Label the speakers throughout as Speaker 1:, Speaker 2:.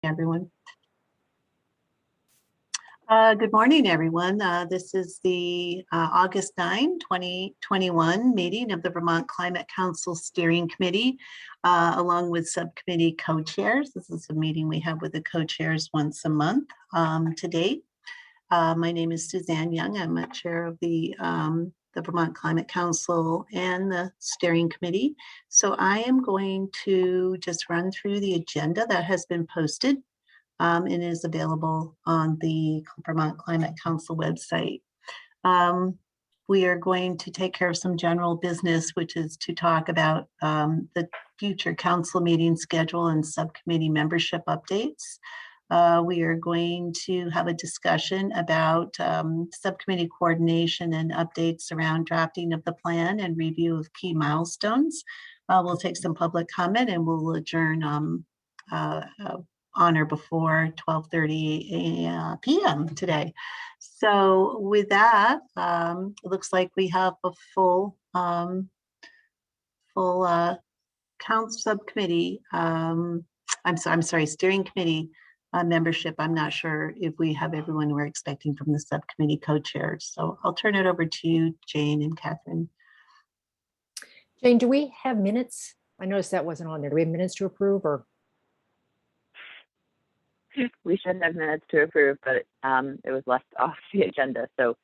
Speaker 1: everyone. Good morning, everyone. This is the August 9, 2021 meeting of the Vermont Climate Council Steering Committee, along with subcommittee co-chairs. This is a meeting we have with the co-chairs once a month to date. My name is Suzanne Young. I'm a chair of the Vermont Climate Council and the Steering Committee. So I am going to just run through the agenda that has been posted and is available on the Vermont Climate Council website. We are going to take care of some general business, which is to talk about the future council meeting schedule and subcommittee membership updates. We are going to have a discussion about subcommittee coordination and updates around drafting of the plan and review of key milestones. We'll take some public comment and we'll adjourn on or before 12:30 p.m. today. So with that, it looks like we have a full council subcommittee. I'm sorry, steering committee membership. I'm not sure if we have everyone we're expecting from the subcommittee co-chairs. So I'll turn it over to you, Jane and Catherine.
Speaker 2: Jane, do we have minutes? I noticed that wasn't on there. Do we have minutes to approve or?
Speaker 3: We should have minutes to approve, but it was left off the agenda, so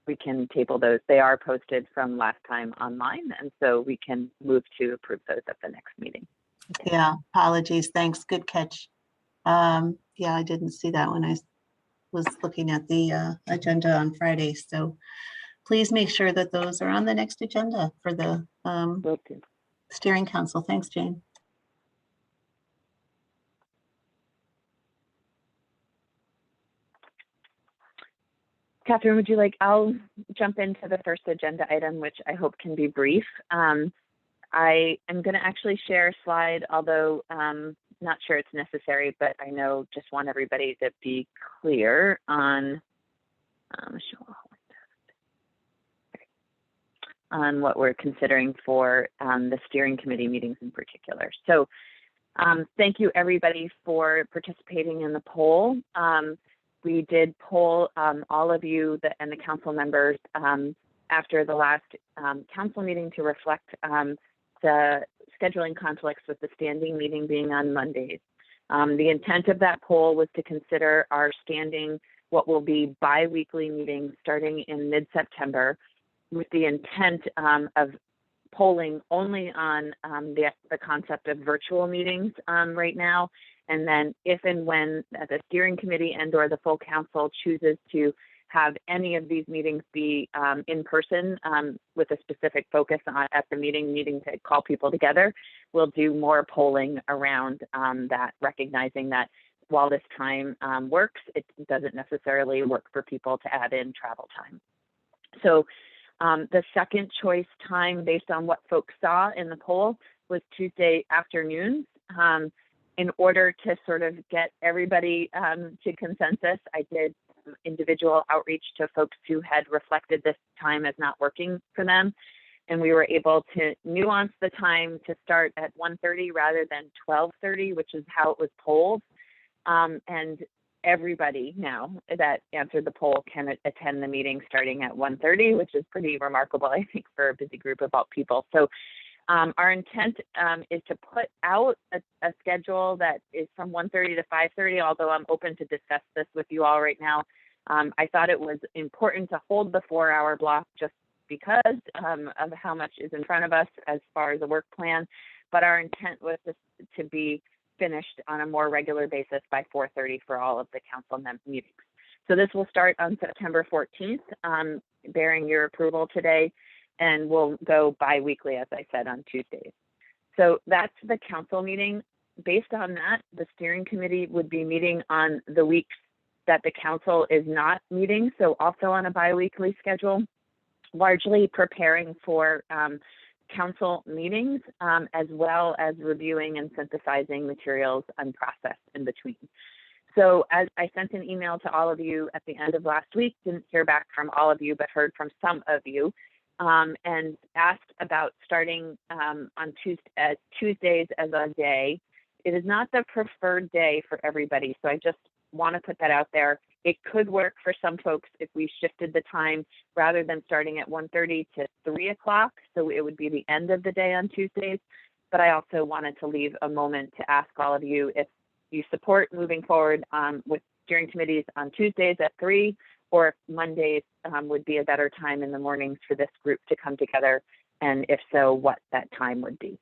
Speaker 3: we can table those. They are posted from last time online, and so we can move to approve those at the next meeting.
Speaker 1: Okay. Yeah, apologies. Thanks. Good catch. Yeah, I didn't see that when I was looking at the agenda on Friday. So please make sure that those are on the next agenda for the steering council. Thanks, Jane.
Speaker 3: Catherine, would you like, I'll jump into the first agenda item, which I hope can be brief. I am going to actually share a slide, although not sure it's necessary, but I know just want everybody to be clear on what we're considering for the steering committee meetings in particular. So thank you everybody for participating in the poll. We did poll all of you and the council members after the last council meeting to reflect the scheduling conflicts with the standing meeting being on Mondays. The intent of that poll was to consider our standing, what will be bi-weekly meetings starting in mid-September, with the intent of polling only on the concept of virtual meetings right now. And then if and when the steering committee and or the full council chooses to have any of these meetings be in person with a specific focus at the meeting to call people together, we'll do more polling around that, recognizing that while this time works, it doesn't necessarily work for people to add in travel time. So the second choice time based on what folks saw in the poll was Tuesday afternoons. In order to sort of get everybody to consensus, I did individual outreach to folks who had reflected this time as not working for them. And we were able to nuance the time to start at 1:30 rather than 12:30, which is how it was polled. And everybody now that answered the poll can attend the meeting starting at 1:30, which is pretty remarkable, I think, for a busy group of people. So our intent is to put out a schedule that is from 1:30 to 5:30, although I'm open to discuss this with you all right now. I thought it was important to hold the 4-hour block just because of how much is in front of us as far as the work plan, but our intent was to be finished on a more regular basis by 4:30 for all of the council meetings. So this will start on September 14th, bearing your approval today, and we'll go bi-weekly, as I said, on Tuesdays. So that's the council meeting. Based on that, the steering committee would be meeting on the weeks that the council is not meeting, so also on a bi-weekly schedule, largely preparing for council meetings, as well as reviewing and synthesizing materials and process in between. So as I sent an email to all of you at the end of last week, didn't hear back from all of you, but heard from some of you, and asked about starting on Tuesdays as a day it is not the preferred day for everybody. So I just want to put that out there. It could work for some folks if we shifted the time rather than starting at 1:30 to 3 o'clock. So it would be the end of the day on Tuesdays. But I also wanted to leave a moment to ask all of you if you support moving forward with steering committees on Tuesdays at 3, or if Mondays would be a better time in the mornings for this group to come together. And if so, what that time would be.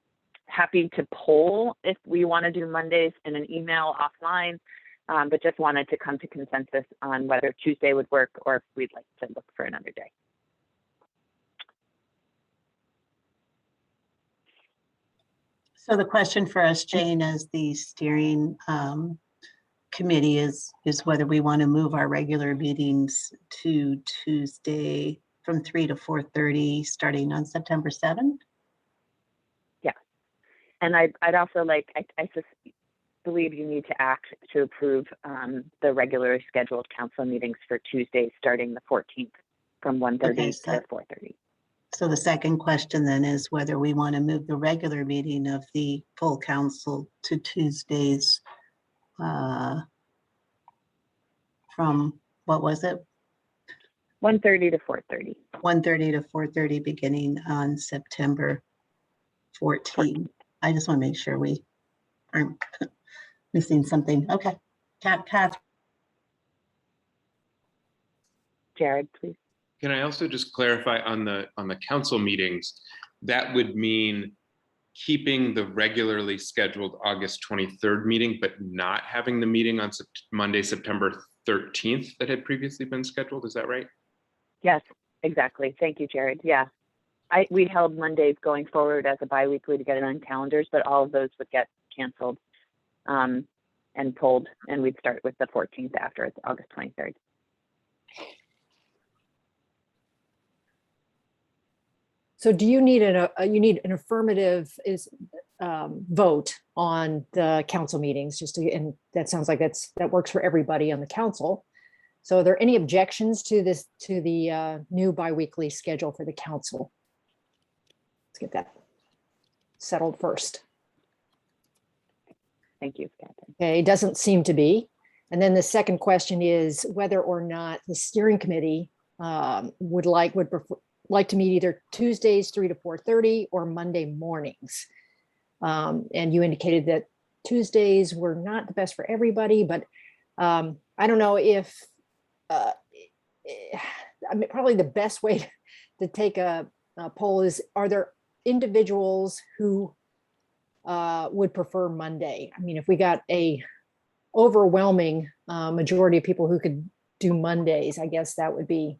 Speaker 3: Happy to poll if we want to do Mondays in an email offline, but just wanted to come to consensus on whether Tuesday would work or if we'd like to look for another day.
Speaker 1: So the question for us, Jane, as the steering committee is whether we want to move our regular meetings to Tuesday from 3 to 4:30 starting on September 7th.
Speaker 3: Yeah, and I'd also like, I just believe you need to act to approve the regularly scheduled council meetings for Tuesdays starting the 14th from 1:30 to 4:30.
Speaker 1: So the second question then is whether we want to move the regular meeting of the full council to Tuesdays from, what was it?
Speaker 3: 1:30 to 4:30.
Speaker 1: 1:30 to 4:30 beginning on September 14th. I just want to make sure we aren't missing something. Okay. Kath.
Speaker 3: Jared, please.
Speaker 4: Can I also just clarify on the council meetings, that would mean keeping the regularly scheduled August 23rd meeting, but not having the meeting on Monday, September 13th that had previously been scheduled. Is that right?
Speaker 3: Yes, exactly. Thank you, Jared. Yeah, we held Mondays going forward as a biweekly to get it on calendars, but all of those would get canceled and pulled, and we'd start with the 14th after it's August 23rd.
Speaker 2: So do you need you need an affirmative vote on the council meetings, and that sounds like that works for everybody on the council. So are there any objections to the new biweekly schedule for the council? Let's get that settled first.
Speaker 3: Thank you, Catherine.
Speaker 2: Okay, doesn't seem to be. And then the second question is whether or not the steering committee would like to meet either Tuesdays 3 to 4:30 or Monday mornings. And you indicated that Tuesdays were not the best for everybody, but I don't know if I mean, probably the best way to take a poll is, are there individuals who would prefer Monday? I mean, if we got a overwhelming majority of people who could do Mondays, I guess that would be,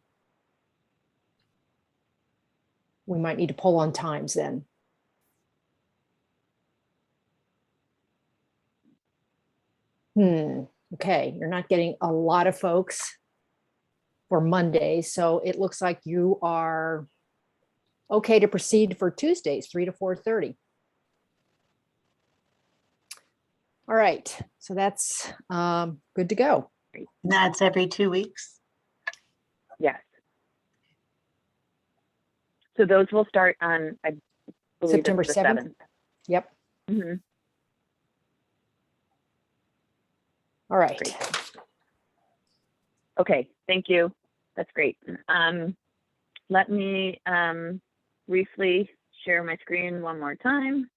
Speaker 2: we might need to poll on times then. Okay, you're not getting a lot of folks for Monday, so it looks like you are okay to proceed for Tuesdays, 3 to 4:30. All right, so that's good to go.
Speaker 1: That's every 2 weeks.
Speaker 3: Yes. So those will start on, I believe,
Speaker 2: September
Speaker 3: it's the 7th.
Speaker 2: Yep.
Speaker 3: Mm-hmm.
Speaker 2: All right.
Speaker 3: Great. Okay, thank you. That's great. Let me briefly share my screen one more time.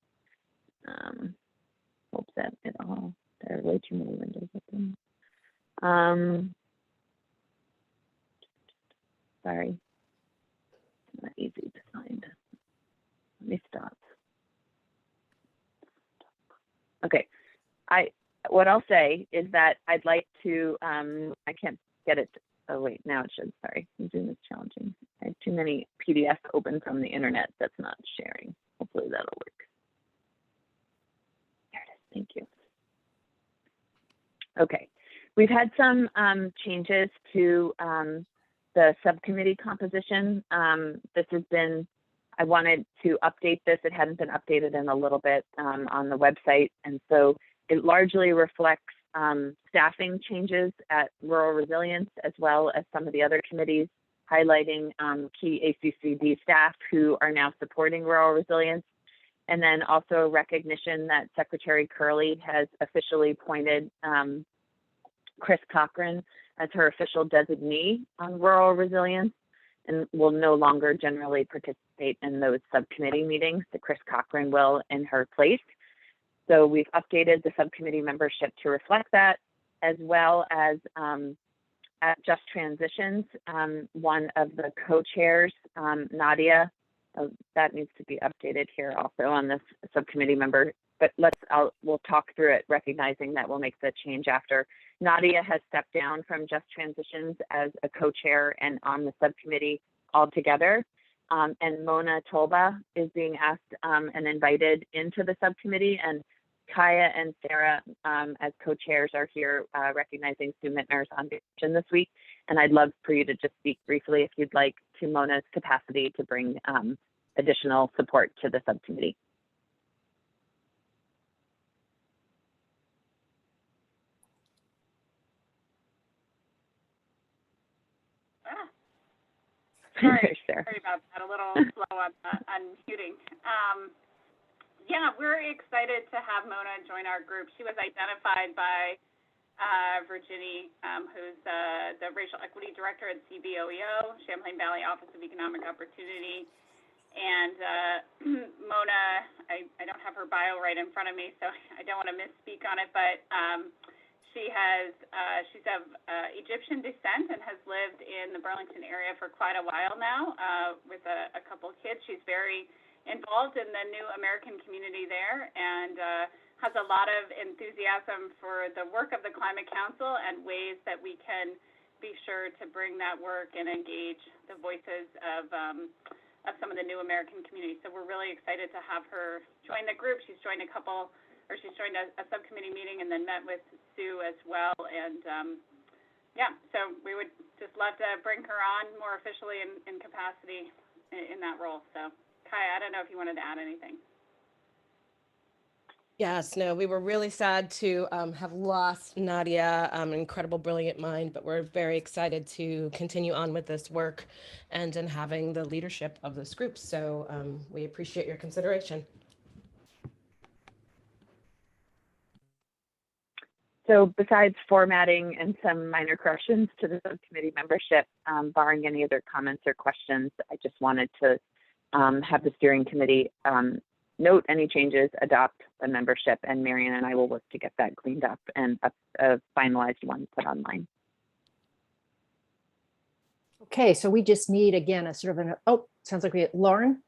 Speaker 3: Hope that it all, there are way too many windows open. Sorry, it's not easy to find. Let me stop. Okay, what I'll say is that I'd like to, I can't get it. Oh wait, now it should, sorry. Zoom is challenging. I have too many PDFs open from the internet that's not sharing. Hopefully that'll work. There it is, thank you. Okay, we've had some changes to the subcommittee composition. This has been, I wanted to update this. It hadn't been updated in a little bit on the website. And so it largely reflects staffing changes at Rural Resilience, as well as some of the other committees, highlighting key ACCD staff who are now supporting Rural Resilience. And then also recognition that Secretary Curley has officially appointed Chris Cochran as her official designee on rural resilience and will no longer generally participate in those subcommittee meetings. That Chris Cochran will in her place. So we've updated the subcommittee membership to reflect that, as well as at Just Transitions, one of the co-chairs, Nadia, that needs to be updated here also on this subcommittee member, but we'll talk through it, recognizing that we'll make the change after. Nadia has stepped down from Just Transitions as a co-chair and on the subcommittee altogether. And Mona Tolba is being asked and invited into the subcommittee, and Kaya and Sarah as co-chairs are here recognizing Sue Mittner's on vacation this week. And I'd love for you to just speak briefly, if you'd like, to Mona's capacity to bring additional support to the subcommittee.
Speaker 5: Sorry about that, a little slow on unmuting. Yeah, we're excited to have Mona join our group. She was identified by Virginie, who's the Racial Equity Director at CBOEO, Champlain Valley Office of Economic Opportunity. And Mona, I don't have her bio right in front of me, so I don't want to misspeak on it, but she's of Egyptian descent and has lived in the Burlington area for quite a while now with a couple kids. She's very involved in the new American community there and has a lot of enthusiasm for the work of the Climate Council and ways that we can be sure to bring that work and engage the voices of some of the new American communities. So we're really excited to have her join the group. She's joined she's joined a subcommittee meeting and then met with Sue as well. And yeah, so we would just love to bring her on more officially in capacity in that role. So Kaya, I don't know if you wanted to add anything.
Speaker 6: Yes, no, we were really sad to have lost Nadia, an incredible, brilliant mind, but we're very excited to continue on with this work and in having the leadership of this group. So we appreciate your consideration.
Speaker 3: So besides formatting and some minor corrections to the subcommittee membership, barring any other comments or questions, I just wanted to have the steering committee note any changes, adopt the membership, and Marion and I will work to get that cleaned up and a finalized one put online.
Speaker 2: Okay, so we just need, again, a sort of sounds like Lauren?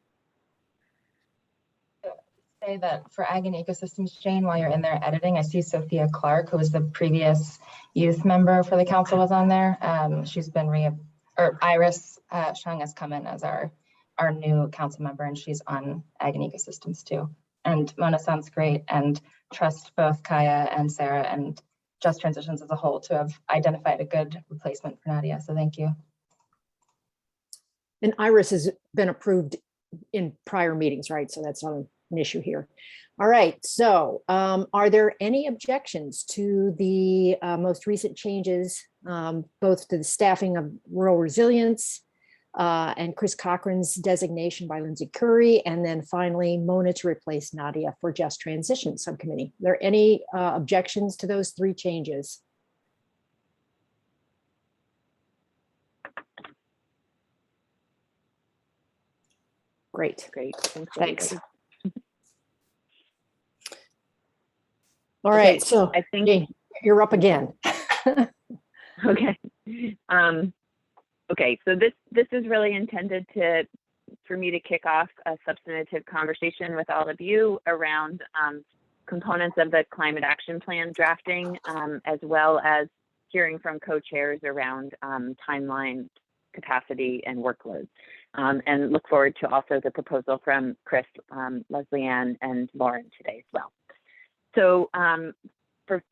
Speaker 7: Say that for Ag and Ecosystems, Jane, while you're in there editing, I see Sophia Clark, who was the previous youth member for the council, was on there. She's been Iris Shung has come in as our new council member, and she's on Ag and Ecosystems too. And Mona sounds great, and trust both Kaya and Sarah and Just Transitions as a whole to have identified a good replacement for Nadia. So thank you.
Speaker 2: And Iris has been approved in prior meetings, right? So that's not an issue here. All right, so are there any objections to the most recent changes, both to the staffing of rural resilience and Chris Cochran's designation by Lindsay Curry, and then finally Mona to replace Nadia for Just Transition Subcommittee? Are there any objections to those three changes? Great.
Speaker 3: Great.
Speaker 2: Thanks.
Speaker 3: Everybody.
Speaker 2: All right, so
Speaker 3: I think
Speaker 2: Jane, you're up again.
Speaker 3: Okay. Okay, so this is really intended for me to kick off a substantive conversation with all of you around components of the climate action plan drafting, as well as hearing from co-chairs around timeline, capacity, and workload. And look forward to also the proposal from Chris, Leslie Ann, and Lauren today as well. So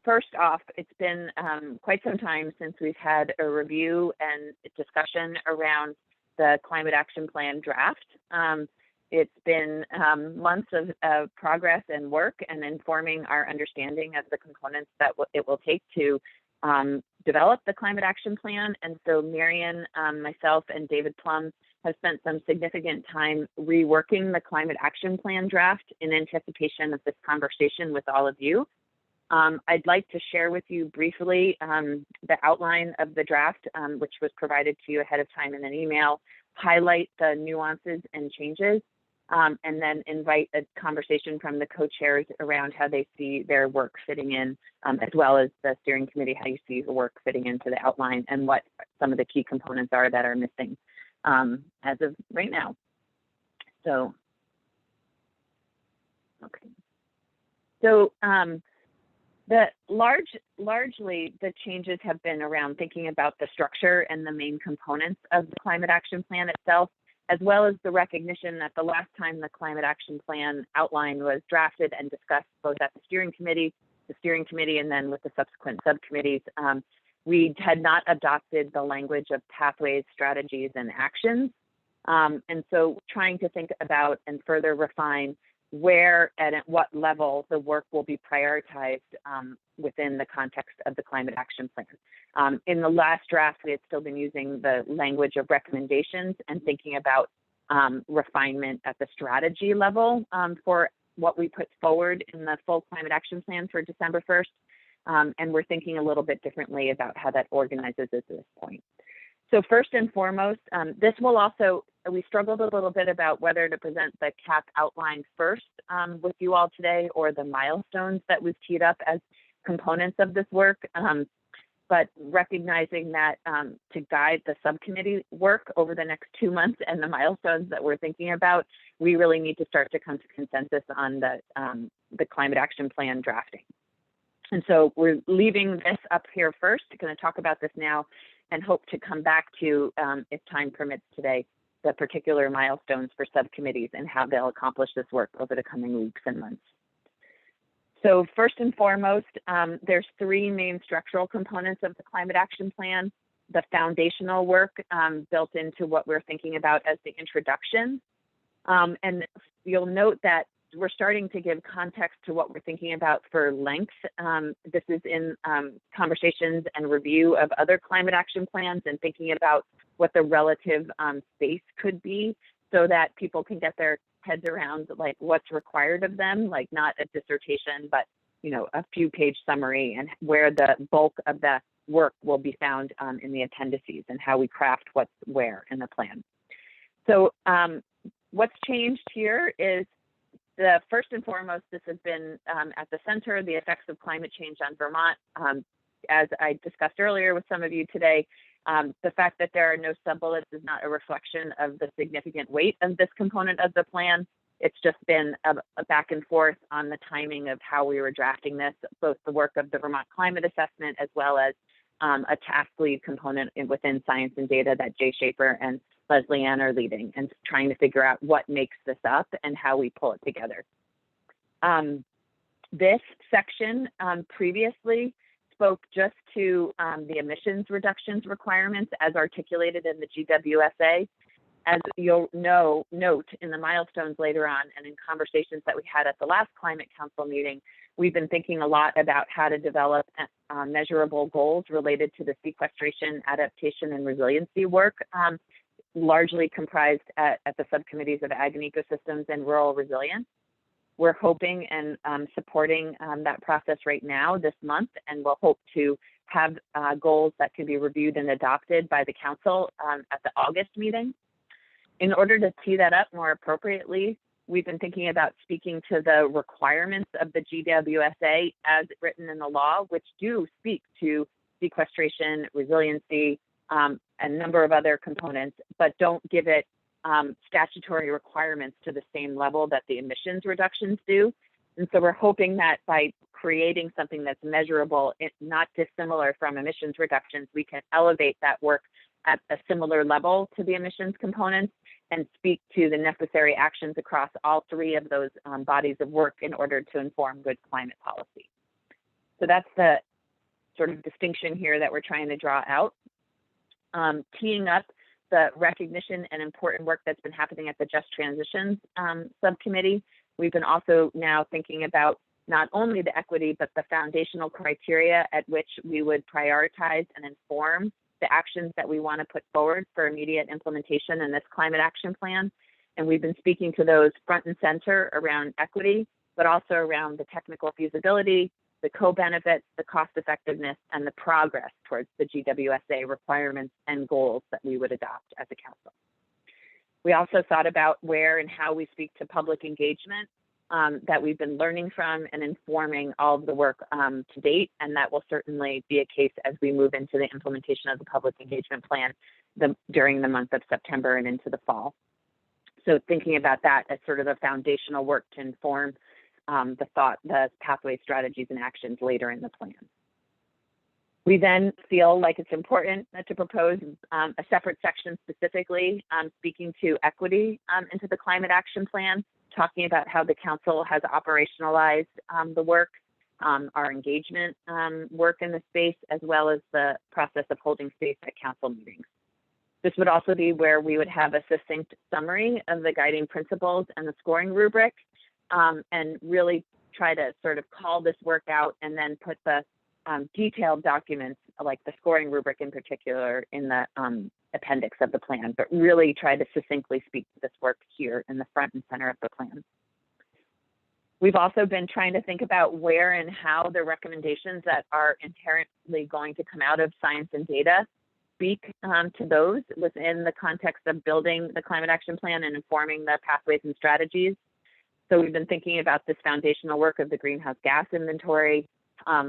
Speaker 3: first off, it's been quite some time since we've had a review and discussion around the climate action plan draft. It's been months of progress and work and informing our understanding of the components that it will take to develop the climate action plan. And so Marion, myself, and David Plum have spent some significant time reworking the climate action plan draft in anticipation of this conversation with all of you. I'd like to share with you briefly the outline of the draft, which was provided to you ahead of time in an email, highlight the nuances and changes, and then invite a conversation from the co-chairs around how they see their work fitting in, as well as the steering committee, how you see the work fitting into the outline and what some of the key components are that are missing as of right now. So, okay. So largely the changes have been around thinking about the structure and the main components of the climate action plan itself, as well as the recognition that the last time the climate action plan outline was drafted and discussed both at the steering committee, and then with the subsequent subcommittees, we had not adopted the language of pathways, strategies, and actions. And so trying to think about and further refine where and at what level the work will be prioritized within the context of the climate action plan. In the last draft, we had still been using the language of recommendations and thinking about refinement at the strategy level for what we put forward in the full climate action plan for December 1st. And we're thinking a little bit differently about how that organizes at this point. So first and foremost, this will also, we struggled a little bit about whether to present the CAP outline first with you all today, or the milestones that we've teed up as components of this work. But recognizing that to guide the subcommittee work over the next 2 months and the milestones that we're thinking about, we really need to start to come to consensus on the climate action plan drafting. And so we're leaving this up here first, going to talk about this now, and hope to come back to, if time permits today, the particular milestones for subcommittees and how they'll accomplish this work over the coming weeks and months. So first and foremost, there's 3 main structural components of the climate action plan. The foundational work built into what we're thinking about as the introduction. And you'll note that we're starting to give context to what we're thinking about for length. This is in conversations and review of other climate action plans and thinking about what the relative space could be, so that people can get their heads around like what's required of them, like not a dissertation, but a few page summary, and where the bulk of the work will be found in the appendices and how we craft what's where in the plan. So what's changed here is the first and foremost, this has been at the center, the effects of climate change on Vermont. As I discussed earlier with some of you today, the fact that there are no sub-bullets is not a reflection of the significant weight of this component of the plan. It's just been a back and forth on the timing of how we were drafting this, both the work of the Vermont Climate Assessment as well as a task lead component within Science and Data that Jay Schaefer and Leslie Ann are leading, and trying to figure out what makes this up and how we pull it together. This section previously spoke just to the emissions reductions requirements as articulated in the GWSA. As you'll note in the milestones later on and in conversations that we had at the last Climate Council meeting, we've been thinking a lot about how to develop measurable goals related to the sequestration, adaptation, and resiliency work, largely comprised at the subcommittees of Ag and Ecosystems and Rural Resilience. We're hoping and supporting that process right now this month, and we'll hope to have goals that can be reviewed and adopted by the council at the August meeting. In order to tee that up more appropriately, we've been thinking about speaking to the requirements of the GWSA as written in the law, which do speak to sequestration, resiliency, a number of other components, but don't give it statutory requirements to the same level that the emissions reductions do. And so we're hoping that by creating something that's measurable, not dissimilar from emissions reductions, we can elevate that work at a similar level to the emissions components and speak to the necessary actions across all 3 of those bodies of work in order to inform good climate policy. So that's the sort of distinction here that we're trying to draw out. Teeing up the recognition and important work that's been happening at the Just Transitions subcommittee. We've been also now thinking about not only the equity, but the foundational criteria at which we would prioritize and inform the actions that we want to put forward for immediate implementation in this climate action plan. And we've been speaking to those front and center around equity, but also around the technical feasibility, the co-benefits, the cost effectiveness, and the progress towards the GWSA requirements and goals that we would adopt as a council. We also thought about where and how we speak to public engagement that we've been learning from and informing all of the work to date, and that will certainly be a case as we move into the implementation of the public engagement plan during the month of September and into the fall. So thinking about that as sort of the foundational work to inform the pathway strategies and actions later in the plan. We then feel like it's important to propose a separate section specifically speaking to equity into the climate action plan, talking about how the council has operationalized the work, our engagement work in the space, as well as the process of holding space at council meetings. This would also be where we would have a succinct summary of the guiding principles and the scoring rubric, and really try to sort of call this work out and then put the detailed documents like the scoring rubric in particular in the appendix of the plan, but really try to succinctly speak to this work here in the front and center of the plan. We've also been trying to think about where and how the recommendations that are inherently going to come out of science and data speak to those within the context of building the climate action plan and informing the pathways and strategies. So we've been thinking about this foundational work of the greenhouse gas inventory,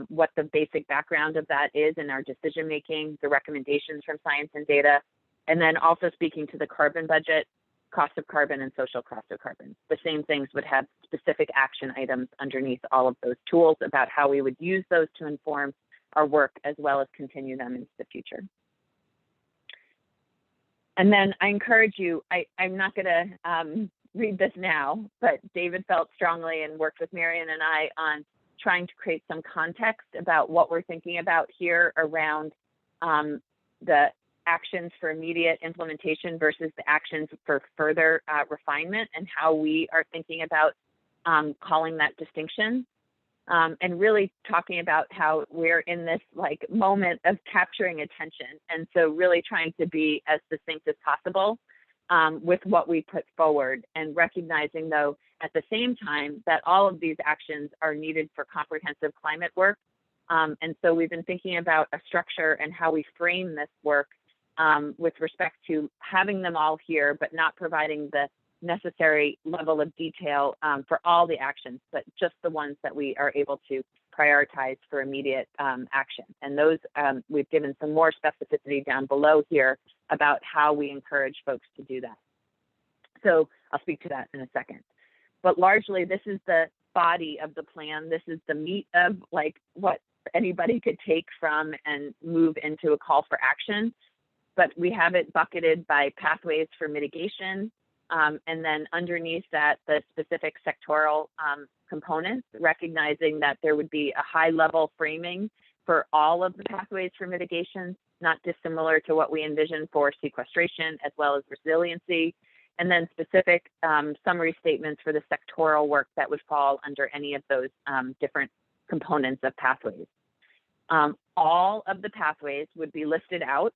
Speaker 3: what the basic background of that is in our decision making, the recommendations from science and data, and then also speaking to the carbon budget, cost of carbon, and social cost of carbon. The same things would have specific action items underneath all of those tools about how we would use those to inform our work as well as continue them into the future. And then I encourage you, I'm not going to read this now, but David felt strongly and worked with Marion and I on trying to create some context about what we're thinking about here around the actions for immediate implementation versus the actions for further refinement, and how we are thinking about calling that distinction. And really talking about how we're in this like moment of capturing attention. And so really trying to be as succinct as possible with what we put forward, and recognizing though at the same time that all of these actions are needed for comprehensive climate work. And so we've been thinking about a structure and how we frame this work with respect to having them all here, but not providing the necessary level of detail for all the actions, but just the ones that we are able to prioritize for immediate action. And those we've given some more specificity down below here about how we encourage folks to do that. So I'll speak to that in a second. But largely, this is the body of the plan. This is the meat of like what anybody could take from and move into a call for action. But we have it bucketed by pathways for mitigation, and then underneath that, the specific sectoral components, recognizing that there would be a high level framing for all of the pathways for mitigation, not dissimilar to what we envision for sequestration as well as resiliency, and then specific summary statements for the sectoral work that would fall under any of those different components of pathways. All of the pathways would be listed out.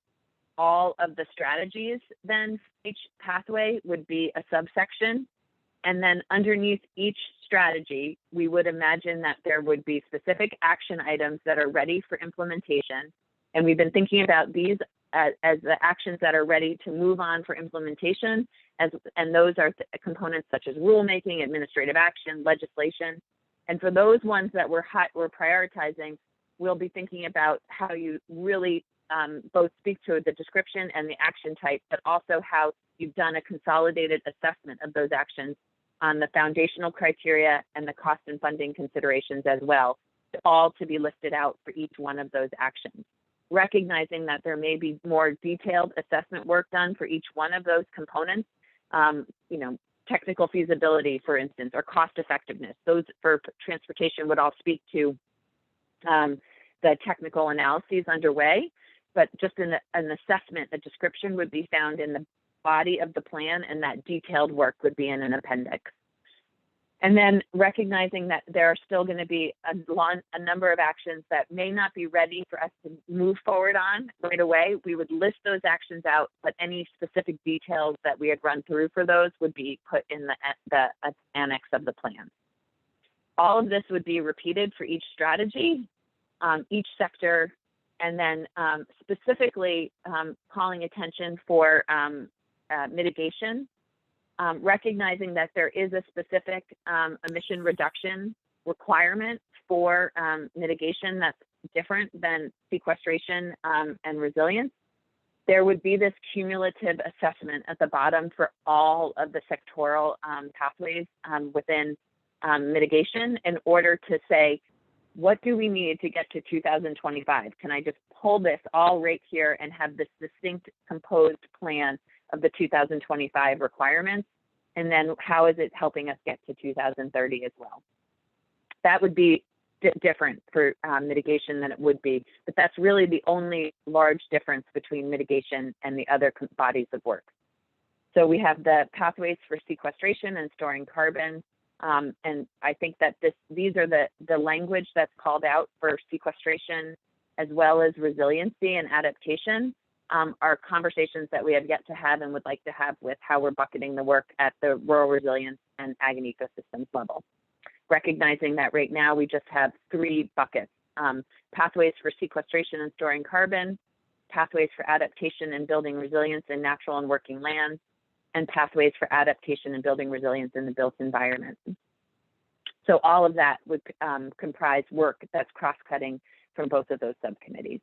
Speaker 3: All of the strategies then each pathway would be a subsection, and then underneath each strategy we would imagine that there would be specific action items that are ready for implementation, and we've been thinking about these as the actions that are ready to move on for implementation, and those are components such as rulemaking, administrative action, legislation. And for those ones that we're prioritizing, we'll be thinking about how you really both speak to the description and the action type, but also how you've done a consolidated assessment of those actions on the foundational criteria and the cost and funding considerations as well, all to be listed out for each one of those actions. Recognizing that there may be more detailed assessment work done for each one of those components, technical feasibility, for instance, or cost effectiveness. Those for transportation would all speak to the technical analyses underway. But just an assessment, a description would be found in the body of the plan, and that detailed work would be in an appendix. And then recognizing that there are still going to be a number of actions that may not be ready for us to move forward on right away. We would list those actions out, but any specific details that we had run through for those would be put in the annex of the plan. All of this would be repeated for each strategy, each sector, and then specifically calling attention for mitigation. Recognizing that there is a specific emission reduction requirement for mitigation that's different than sequestration and resilience. There would be this cumulative assessment at the bottom for all of the sectoral pathways within mitigation in order to say, what do we need to get to 2025? Can I just pull this all right here and have this distinct composed plan of the 2025 requirements, and then how is it helping us get to 2030 as well? That would be different for mitigation than it would be, but that's really the only large difference between mitigation and the other bodies of work. So we have the pathways for sequestration and storing carbon, and I think that these are the language that's called out for sequestration as well as resiliency and adaptation. Are conversations that we have yet to have and would like to have with how we're bucketing the work at the rural resilience and ag and ecosystems level. Recognizing that right now we just have 3 buckets, pathways for sequestration and storing carbon, pathways for adaptation and building resilience in natural and working lands, and pathways for adaptation and building resilience in the built environment. So all of that would comprise work that's cross-cutting from both of those subcommittees.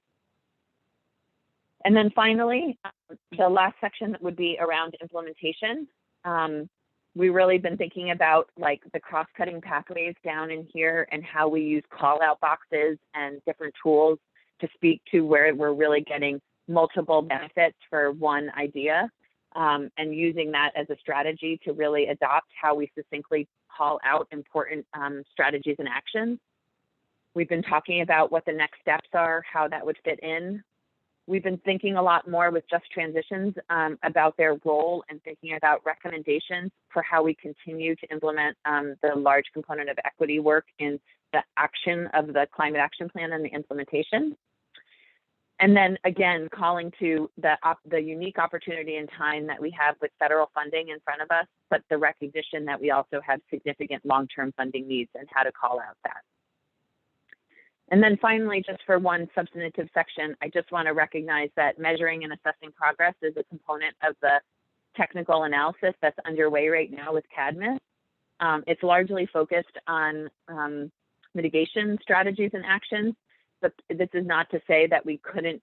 Speaker 3: And then finally, the last section would be around implementation. We've really been thinking about like the cross-cutting pathways down in here and how we use call-out boxes and different tools to speak to where we're really getting multiple benefits for one idea, and using that as a strategy to really adopt how we succinctly call out important strategies and actions. We've been talking about what the next steps are, how that would fit in. We've been thinking a lot more with Just Transitions about their role and thinking about recommendations for how we continue to implement the large component of equity work in the action of the climate action plan and the implementation. And then again, calling to the unique opportunity and time that we have with federal funding in front of us, but the recognition that we also have significant long-term funding needs and how to call out that. And then finally, just for one substantive section, I just want to recognize that measuring and assessing progress is a component of the technical analysis that's underway right now with CADMIS. It's largely focused on mitigation strategies and actions, but this is not to say that we couldn't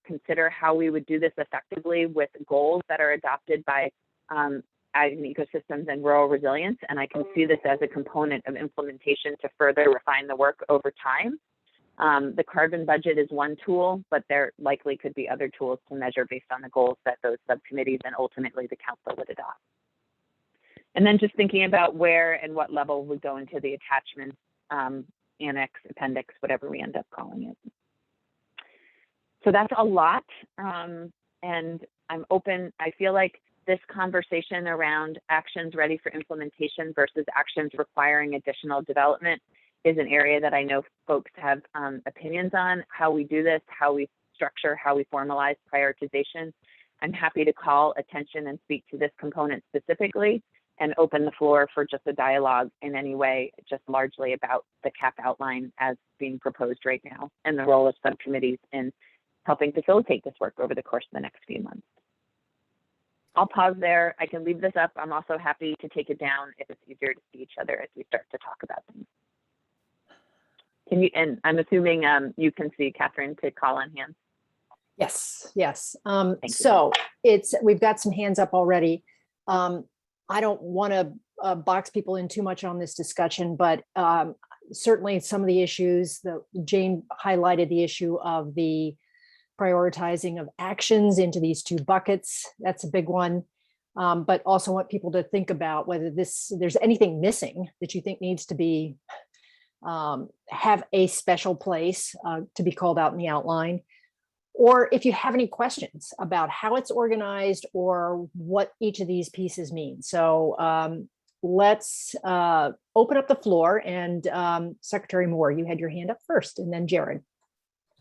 Speaker 3: consider how we would do this effectively with goals that are adopted by ag and ecosystems and rural resilience. And I can see this as a component of implementation to further refine the work over time. The carbon budget is one tool, but there likely could be other tools to measure based on the goals that those subcommittees and ultimately the council would adopt. And then just thinking about where and what level would go into the attachments, annex, appendix, whatever we end up calling it. So that's a lot. And I'm open. I feel like this conversation around actions ready for implementation versus actions requiring additional development is an area that I know folks have opinions on, how we do this, how we structure, how we formalize prioritization. I'm happy to call attention and speak to this component specifically and open the floor for just a dialogue in any way, just largely about the CAP outline as being proposed right now and the role of subcommittees in helping facilitate this work over the course of the next few months. I'll pause there. I can leave this up. I'm also happy to take it down if it's easier to see each other as we start to talk about things. Can you, and I'm assuming you can see Catherine to call on hands.
Speaker 2: Yes, yes. So we've got some hands up already. I don't want to box people in too much on this discussion, but certainly some of the issues that Jane highlighted, the issue of the prioritizing of actions into these 2 buckets. That's a big one. But also want people to think about whether there's anything missing that you think needs to be have a special place to be called out in the outline, or if you have any questions about how it's organized or what each of these pieces mean. So let's open up the floor, and Secretary Moore, you had your hand up first, and then Jared.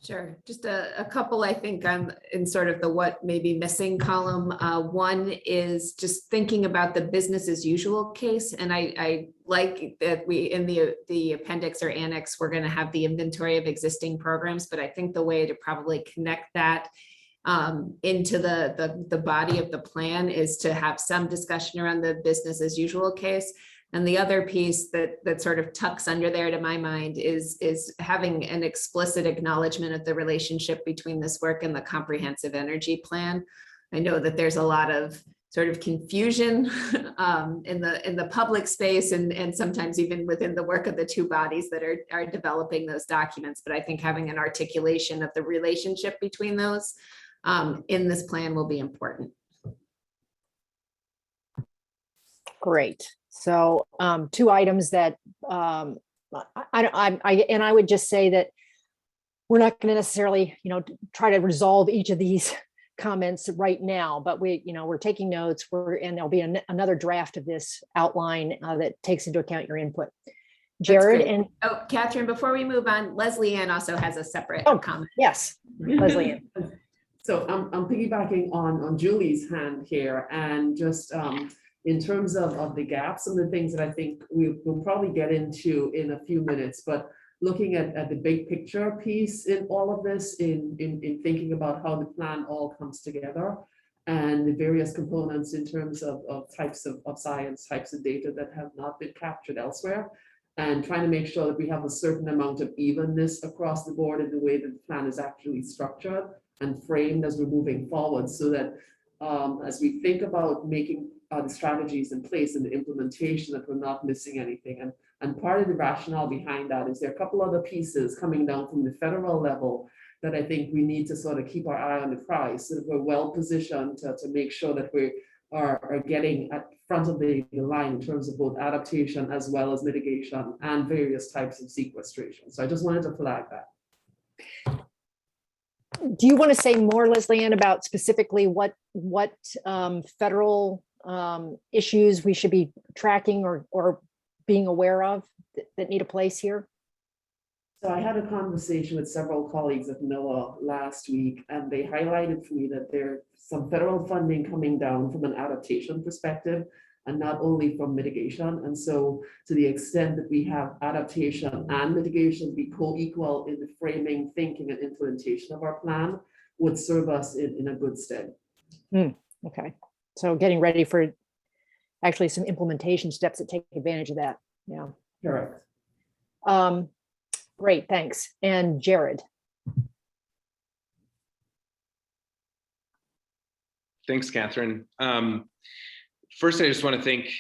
Speaker 8: Sure, just a couple. I think I'm in sort of the what may be missing column. One is just thinking about the business as usual case, and I like that we in the appendix or annex we're going to have the inventory of existing programs, but I think the way to probably connect that into the body of the plan is to have some discussion around the business as usual case. And the other piece that sort of tucks under there to my mind is having an explicit acknowledgement of the relationship between this work and the comprehensive energy plan. I know that there's a lot of sort of confusion in the public space and sometimes even within the work of the two bodies that are developing those documents. But I think having an articulation of the relationship between those in this plan will be important.
Speaker 2: Great. So two items that I would just say that we're not going to necessarily, try to resolve each of these comments right now, but we're taking notes. And there'll be another draft of this outline that takes into account your input. Jared and
Speaker 8: Catherine, before we move on, Leslie Ann also has a separate comment.
Speaker 2: Yes, Leslie Ann.
Speaker 9: So I'm piggybacking on Julie's hand here, and just in terms of the gaps and the things that I think we'll probably get into in a few minutes, but looking at the big picture piece in all of this, in thinking about how the plan all comes together and the various components in terms of types of science, types of data that have not been captured elsewhere, and trying to make sure that we have a certain amount of evenness across the board in the way that the plan is actually structured and framed as we're moving forward, so that as we think about making the strategies in place and the implementation, that we're not missing anything. And part of the rationale behind that is there are a couple other pieces coming down from the federal level that I think we need to sort of keep our eye on the prize, so that we're well positioned to make sure that we are getting at front of the line in terms of both adaptation as well as mitigation and various types of sequestration. So I just wanted to flag that.
Speaker 2: Do you want to say more, Leslie Ann, about specifically what federal issues we should be tracking or being aware of that need a place here?
Speaker 9: So I had a conversation with several colleagues at NOAA last week, and they highlighted for me that there's some federal funding coming down from an adaptation perspective, and not only from mitigation. And so to the extent that we have adaptation and mitigation be co-equal in the framing, thinking, and implementation of our plan, would serve us in a good stead.
Speaker 2: Okay, so getting ready for actually some implementation steps that take advantage of that. Yeah.
Speaker 9: Correct.
Speaker 2: Great, thanks. And Jared.
Speaker 4: Thanks, Catherine. First, I just want to thank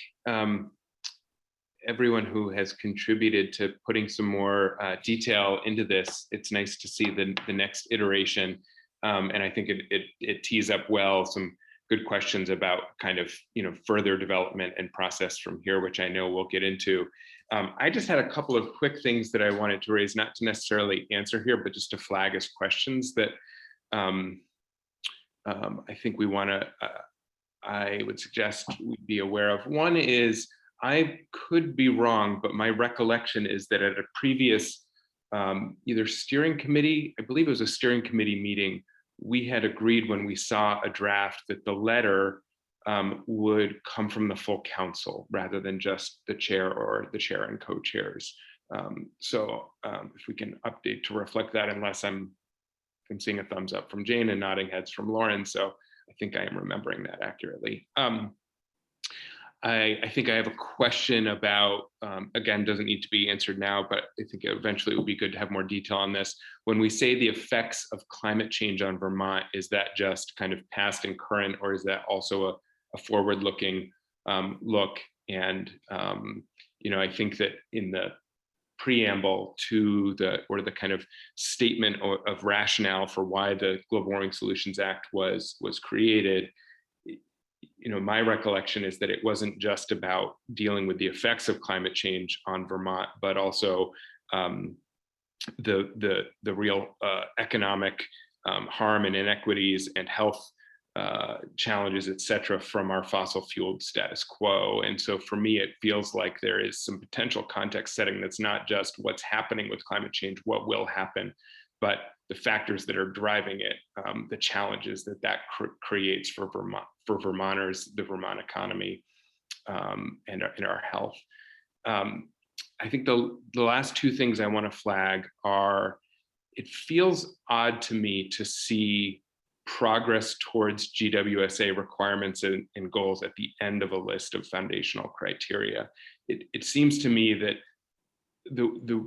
Speaker 4: everyone who has contributed to putting some more detail into this. It's nice to see the next iteration, and I think it tees up well some good questions about kind of further development and process from here, which I know we'll get into. I just had a couple of quick things that I wanted to raise, not to necessarily answer here, but just to flag as questions that I think we want to. I would suggest we be aware of. One is, I could be wrong, but my recollection is that at a previous either steering committee, I believe it was a steering committee meeting, we had agreed when we saw a draft that the letter would come from the full council rather than just the chair or the chair and co-chairs. So if we can update to reflect that, unless I'm seeing a thumbs up from Jane and nodding heads from Lauren. So I think I am remembering that accurately. I think I have a question about, again, doesn't need to be answered now, but I think eventually it would be good to have more detail on this. When we say the effects of climate change on Vermont, is that just kind of past and current, or is that also a forward-looking look? And I think that in the preamble to the kind of statement of rationale for why the Global Warming Solutions Act was created, my recollection is that it wasn't just about dealing with the effects of climate change on Vermont, but also the real economic harm and inequities and health challenges, et cetera, from our fossil fueled status quo. And so for me, it feels like there is some potential context setting that's not just what's happening with climate change, what will happen, but the factors that are driving it, the challenges that creates for Vermonters, the Vermont economy, and our health. I think the last two things I want to flag are, it feels odd to me to see progress towards GWSA requirements and goals at the end of a list of foundational criteria. It seems to me that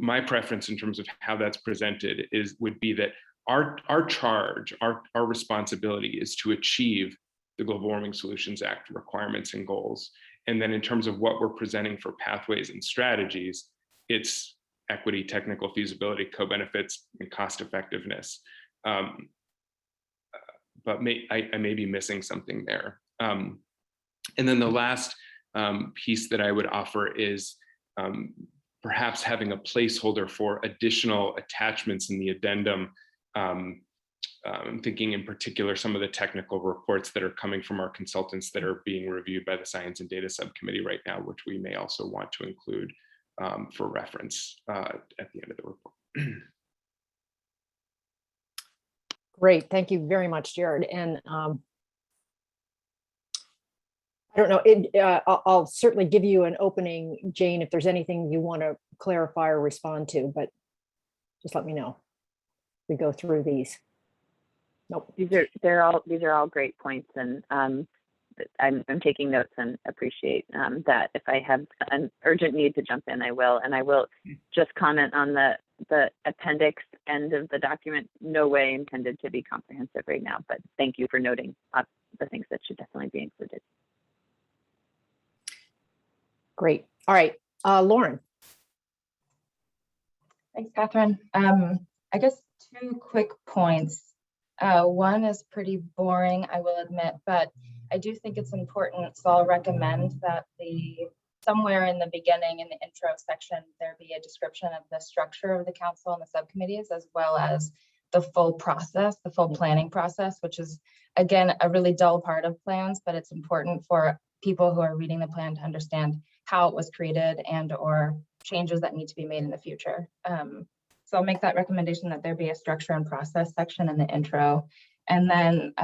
Speaker 4: my preference in terms of how that's presented would be that our charge, our responsibility is to achieve the Global Warming Solutions Act requirements and goals. And then in terms of what we're presenting for pathways and strategies, it's equity, technical feasibility, co-benefits, and cost effectiveness. But I may be missing something there. And then the last piece that I would offer is perhaps having a placeholder for additional attachments in the addendum. I'm thinking in particular some of the technical reports that are coming from our consultants that are being reviewed by the Science and Data Subcommittee right now, which we may also want to include for reference at the end of the report.
Speaker 2: Great, thank you very much, Jared. And I don't know, I'll certainly give you an opening, Jane, if there's anything you want to clarify or respond to, but just let me know. We go through these. Nope.
Speaker 3: These are all great points, and I'm taking notes and appreciate that. If I have an urgent need to jump in, I will. And I will just comment on the appendix end of the document. No way intended to be comprehensive right now, but thank you for noting the things that should definitely be included.
Speaker 2: Great. All right, Lauren.
Speaker 7: Thanks, Catherine. I guess 2 quick points. One is pretty boring, I will admit, but I do think it's important. So I'll recommend that somewhere in the beginning, in the intro section, there be a description of the structure of the council and the subcommittees, as well as the full process, the full planning process, which is, again, a really dull part of plans, but it's important for people who are reading the plan to understand how it was created and or changes that need to be made in the future. So I'll make that recommendation that there be a structure and process section in the intro. And then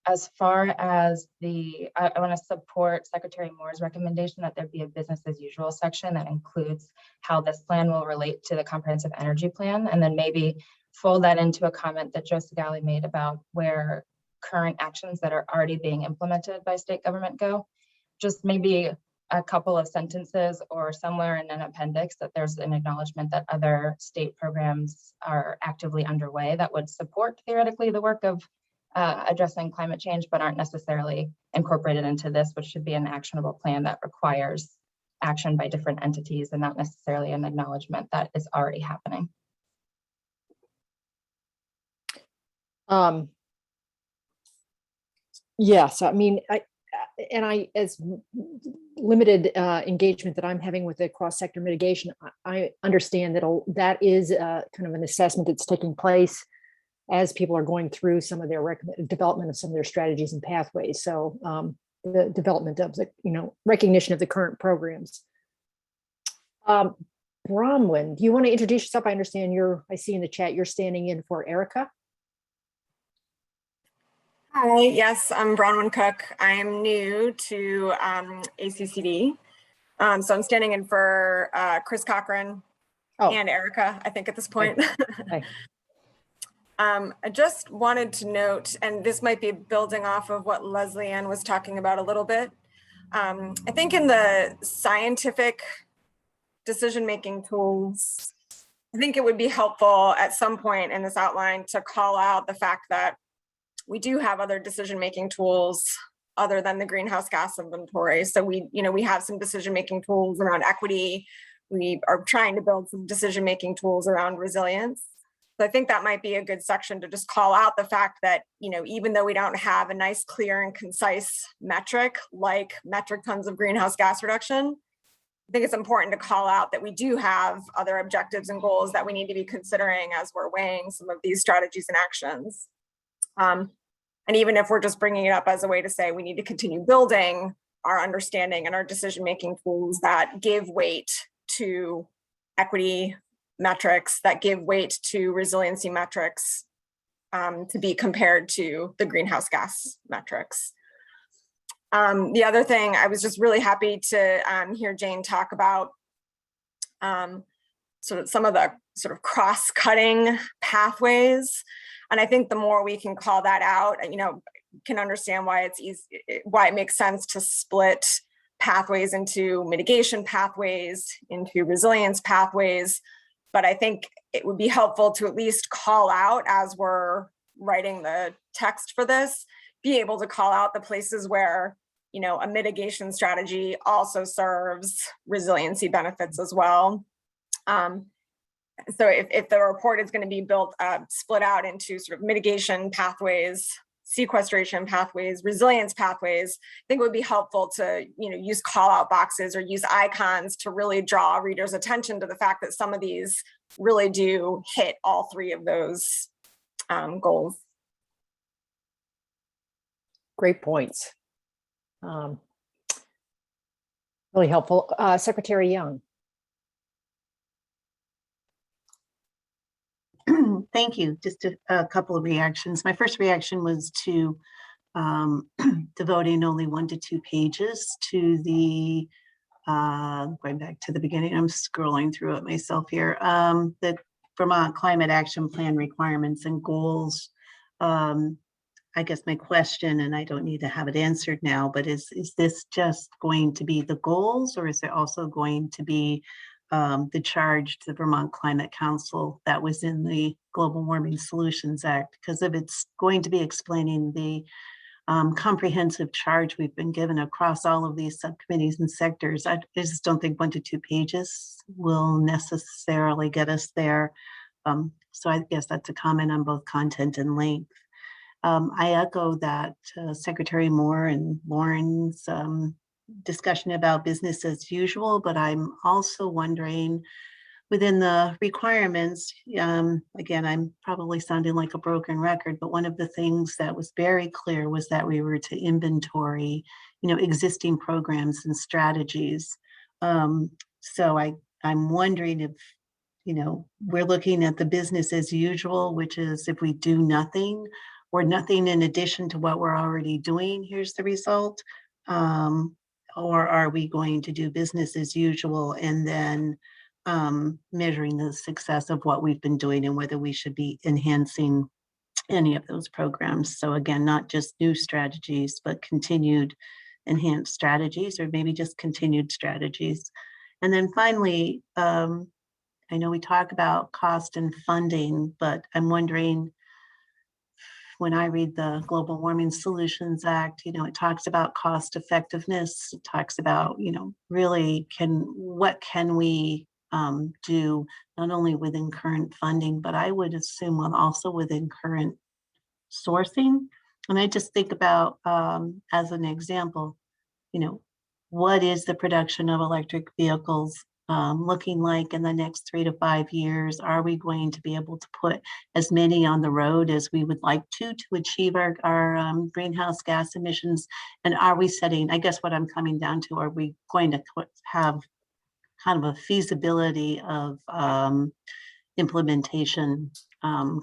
Speaker 7: as far as I want to support Secretary Moore's recommendation that there be a business as usual section that includes how this plan will relate to the comprehensive energy plan, and then maybe fold that into a comment that Joe Segali made about where current actions that are already being implemented by state government go. Just maybe a couple of sentences or somewhere in an appendix that there's an acknowledgement that other state programs are actively underway that would support theoretically the work of addressing climate change, but aren't necessarily incorporated into this, which should be an actionable plan that requires action by different entities and not necessarily an acknowledgement that is already happening.
Speaker 2: Yes, I mean, as limited engagement that I'm having with the cross-sector mitigation, I understand that is kind of an assessment that's taking place as people are going through some of their development of some of their strategies and pathways. So the development of the, recognition of the current programs. Bronwyn, do you want to introduce yourself? I understand I see in the chat, you're standing in for Erica.
Speaker 10: Hi, yes, I'm Bronwyn Cook. I'm new to ACCD. So I'm standing in for Chris Cochran and Erica, I think at this point.
Speaker 2: Okay.
Speaker 10: I just wanted to note, and this might be building off of what Leslie Ann was talking about a little bit. I think in the scientific decision-making tools, I think it would be helpful at some point in this outline to call out the fact that we do have other decision-making tools other than the greenhouse gas inventory. So we have some decision-making tools around equity. We are trying to build some decision-making tools around resilience. So I think that might be a good section to just call out the fact that, even though we don't have a nice, clear and concise metric like metric tons of greenhouse gas reduction, I think it's important to call out that we do have other objectives and goals that we need to be considering as we're weighing some of these strategies and actions. And even if we're just bringing it up as a way to say we need to continue building our understanding and our decision-making tools that give weight to equity metrics, that give weight to resiliency metrics, to be compared to the greenhouse gas metrics. The other thing, I was just really happy to hear Jane talk about sort of some of the sort of cross-cutting pathways. And I think the more we can call that out, you know, can understand why it's easy, why it makes sense to split pathways into mitigation pathways, into resilience pathways. But I think it would be helpful to at least call out, as we're writing the text for this, be able to call out the places where, you know, a mitigation strategy also serves resiliency benefits as well. So if the report is going to be built, split out into sort of mitigation pathways, sequestration pathways, resilience pathways, I think it would be helpful to, you know, use call out boxes or use icons to really draw readers' attention to the fact that some of these really do hit all three of those goals.
Speaker 2: Great points. Really helpful. Secretary Young.
Speaker 1: Thank you. Just a couple of reactions. My first reaction was to devoting only 1 to 2 pages to the, going back to the beginning, I'm scrolling through it myself here, the Vermont Climate Action Plan requirements and goals. I guess my question, and I don't need to have it answered now, but is this just going to be the goals, or is it also going to be the charge to the Vermont Climate Council that was in the Global Warming Solutions Act? Because if it's going to be explaining the comprehensive charge we've been given across all of these subcommittees and sectors, I just don't think 1 to 2 pages will necessarily get us there. So I guess that's a comment on both content and length. I echo that Secretary Moore and Lauren's discussion about business as usual, but I'm also wondering within the requirements, again, I'm probably sounding like a broken record, but one of the things that was very clear was that we were to inventory, you know, existing programs and strategies. So I'm wondering if, you know, we're looking at the business as usual, which is if we do nothing or nothing in addition to what we're already doing, here's the result. Or are we going to do business as usual and then measuring the success of what we've been doing and whether we should be enhancing any of those programs? So again, not just new strategies, but continued enhanced strategies, or maybe just continued strategies. And then finally, I know we talk about cost and funding, but I'm wondering, when I read the Global Warming Solutions Act, you know, it talks about cost effectiveness. It talks about, you know, really what can we do not only within current funding, but I would assume also within current sourcing. And I just think about, as an example, you know, what is the production of electric vehicles looking like in the next 3 to 5 years? Are we going to be able to put as many on the road as we would like to achieve our greenhouse gas emissions? And are we setting, I guess what I'm coming down to, are we going to have kind of a feasibility of implementation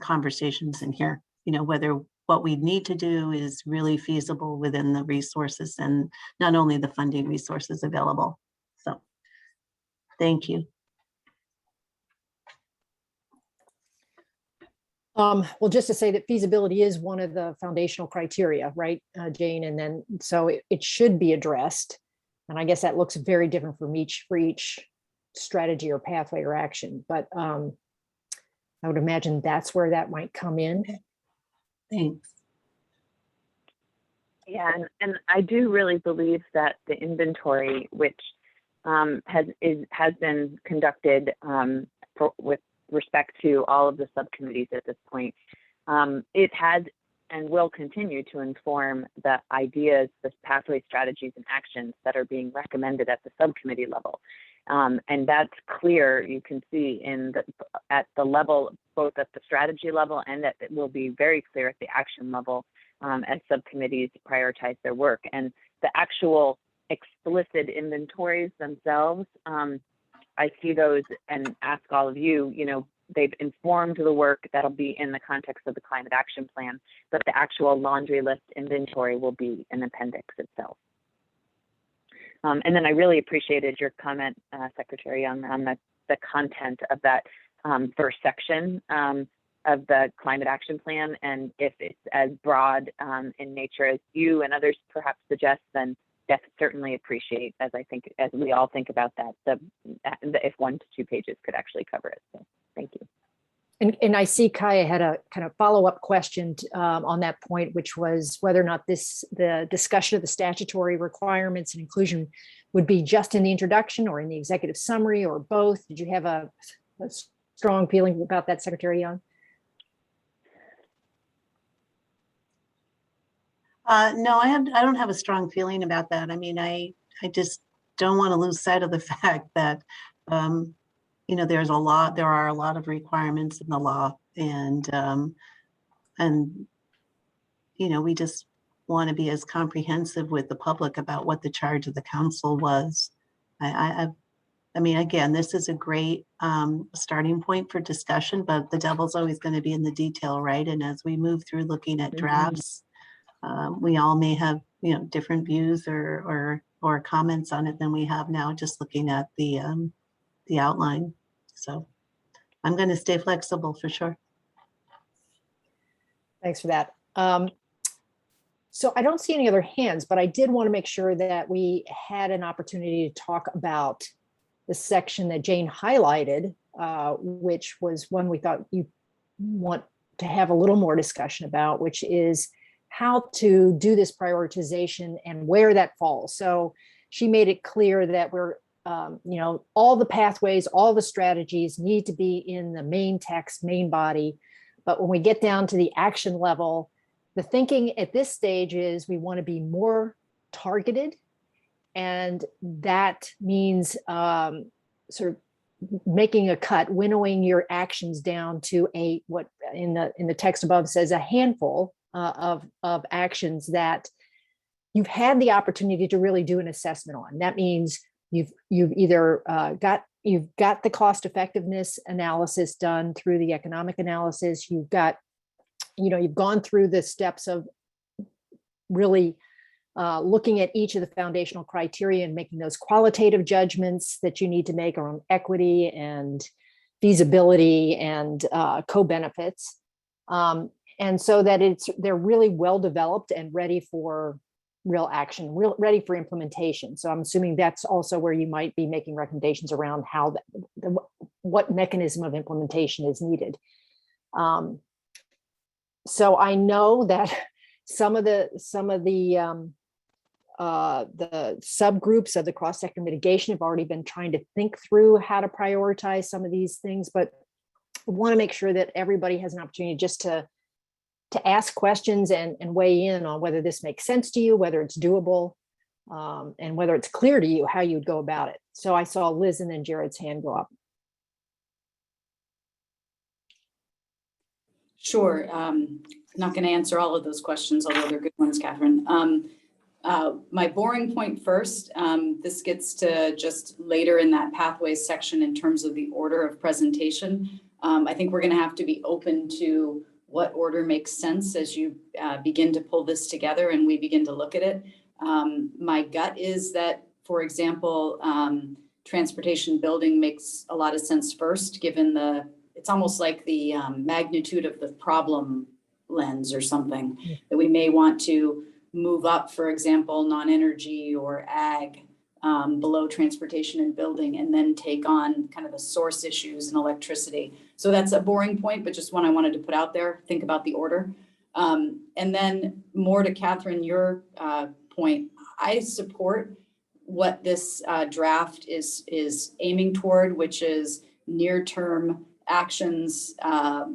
Speaker 1: conversations in here, you know, whether what we need to do is really feasible within the resources and not only the funding resources available. So thank you.
Speaker 2: Well, just to say that feasibility is one of the foundational criteria, right, Jane? And then so it should be addressed. And I guess that looks very different for each strategy or pathway or action. But I would imagine that's where that might come in.
Speaker 1: Thanks.
Speaker 3: Yeah, and I do really believe that the inventory, which has been conducted with respect to all of the subcommittees at this point, it has and will continue to inform the ideas, the pathway strategies and actions that are being recommended at the subcommittee level. And that's clear, you can see at the level both at the strategy level and that it will be very clear at the action level as subcommittees prioritize their work. And the actual explicit inventories themselves, I see those and ask all of you, they've informed the work that'll be in the context of the climate action plan, but the actual laundry list inventory will be an appendix itself. And then I really appreciated your comment, Secretary Young, on the content of that first section of the climate action plan. And if it's as broad in nature as you and others perhaps suggest, then yes, certainly appreciate, as we all think about that, if 1 to 2 pages could actually cover it. So thank you.
Speaker 2: And I see Kaya had a kind of follow-up question on that point, which was whether or not the discussion of the statutory requirements and inclusion would be just in the introduction or in the executive summary or both. Did you have a strong feeling about that, Secretary Young?
Speaker 1: No, I don't have a strong feeling about that. I mean, I just don't want to lose sight of the fact that there are a lot of requirements in the law, and we just want to be as comprehensive with the public about what the charge of the council was. I mean, again, this is a great starting point for discussion, but the devil's always going to be in the detail, right? And as we move through looking at drafts, we all may have different views or comments on it than we have now, just looking at the outline. So I'm going to stay flexible for sure.
Speaker 2: Thanks for that. So I don't see any other hands, but I did want to make sure that we had an opportunity to talk about the section that Jane highlighted, which was one we thought you want to have a little more discussion about, which is how to do this prioritization and where that falls. So she made it clear that we're, all the pathways, all the strategies need to be in the main text, main body. But when we get down to the action level, the thinking at this stage is we want to be more targeted. And that means sort of making a cut, winnowing your actions down to what in the text above says a handful of actions that you've had the opportunity to really do an assessment on. That means you've either got the cost effectiveness analysis done through the economic analysis. You've gone through the steps of really looking at each of the foundational criteria and making those qualitative judgments that you need to make around equity and feasibility and co-benefits. And so that they're really well developed and ready for real action, ready for implementation. So I'm assuming that's also where you might be making recommendations around how what mechanism of implementation is needed. So I know that some of the subgroups of the cross-sector mitigation have already been trying to think through how to prioritize some of these things, but I want to make sure that everybody has an opportunity just to ask questions and weigh in on whether this makes sense to you, whether it's doable, and whether it's clear to you how you'd go about it. So I saw Liz and then Jared's hand go up.
Speaker 11: Sure. I'm not going to answer all of those questions, although they're good ones, Catherine. My boring point first, this gets to just later in that pathways section in terms of the order of presentation. I think we're going to have to be open to what order makes sense as you begin to pull this together and we begin to look at it. My gut is that, for example, transportation building makes a lot of sense first, given it's almost like the magnitude of the problem lens or something that we may want to move up, for example, non-energy or ag below transportation and building, and then take on kind of the source issues and electricity. So that's a boring point, but just one I wanted to put out there. Think about the order. And then more to Catherine, your point, I support what this draft is aiming toward, which is near-term actions,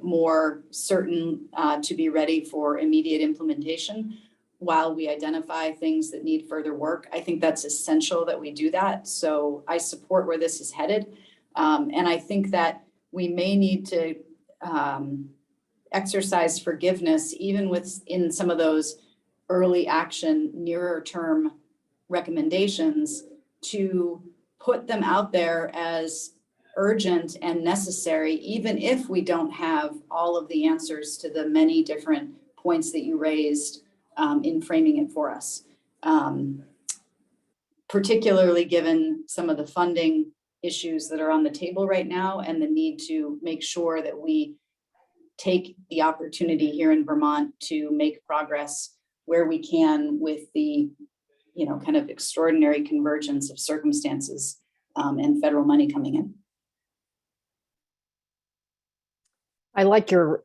Speaker 11: more certain to be ready for immediate implementation while we identify things that need further work. I think that's essential that we do that. So I support where this is headed. And I think that we may need to exercise forgiveness, even within some of those early action, nearer term recommendations, to put them out there as urgent and necessary, even if we don't have all of the answers to the many different points that you raised in framing it for us. Particularly given some of the funding issues that are on the table right now and the need to make sure that we take the opportunity here in Vermont to make progress where we can with the, kind of extraordinary convergence of circumstances and federal money coming in.
Speaker 2: I like your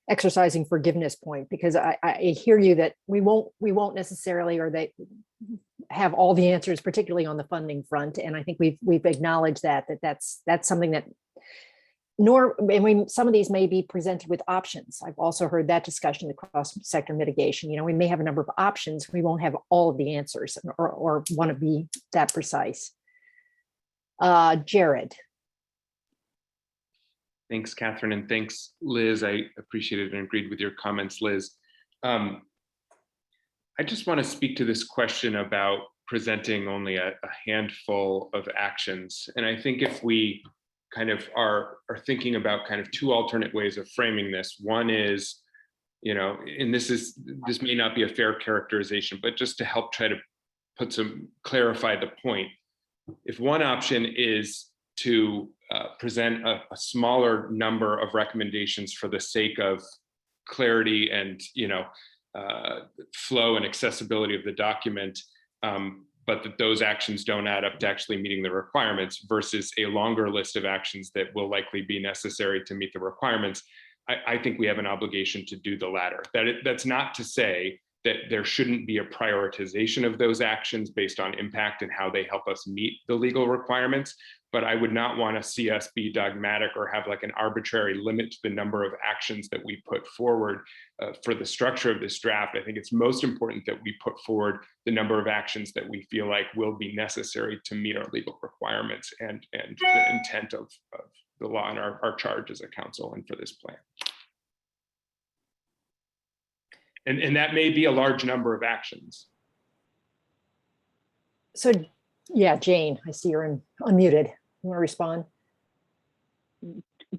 Speaker 2: exercising forgiveness point, because I hear you that we won't necessarily, or they have all the answers, particularly on the funding front. And I think we've acknowledged that's something that some of these may be presented with options. I've also heard that discussion across sector mitigation. We may have a number of options. We won't have all of the answers or want to be that precise. Jared.
Speaker 4: Thanks, Catherine, and thanks, Liz. I appreciated and agreed with your comments, Liz. I just want to speak to this question about presenting only a handful of actions. And I think if we kind of are thinking about kind of two alternate ways of framing this, one is, and this may not be a fair characterization, but just to help try to clarify the point. If one option is to present a smaller number of recommendations for the sake of clarity and flow and accessibility of the document, but that those actions don't add up to actually meeting the requirements, versus a longer list of actions that will likely be necessary to meet the requirements, I think we have an obligation to do the latter. That's not to say that there shouldn't be a prioritization of those actions based on impact and how they help us meet the legal requirements. But I would not want to see us be dogmatic or have like an arbitrary limit to the number of actions that we put forward for the structure of this draft. I think it's most important that we put forward the number of actions that we feel like will be necessary to meet our legal requirements and the intent of the law and our charge as a council and for this plan. And that may be a large number of actions.
Speaker 2: So, yeah, Jane, I see you're unmuted. You want to respond?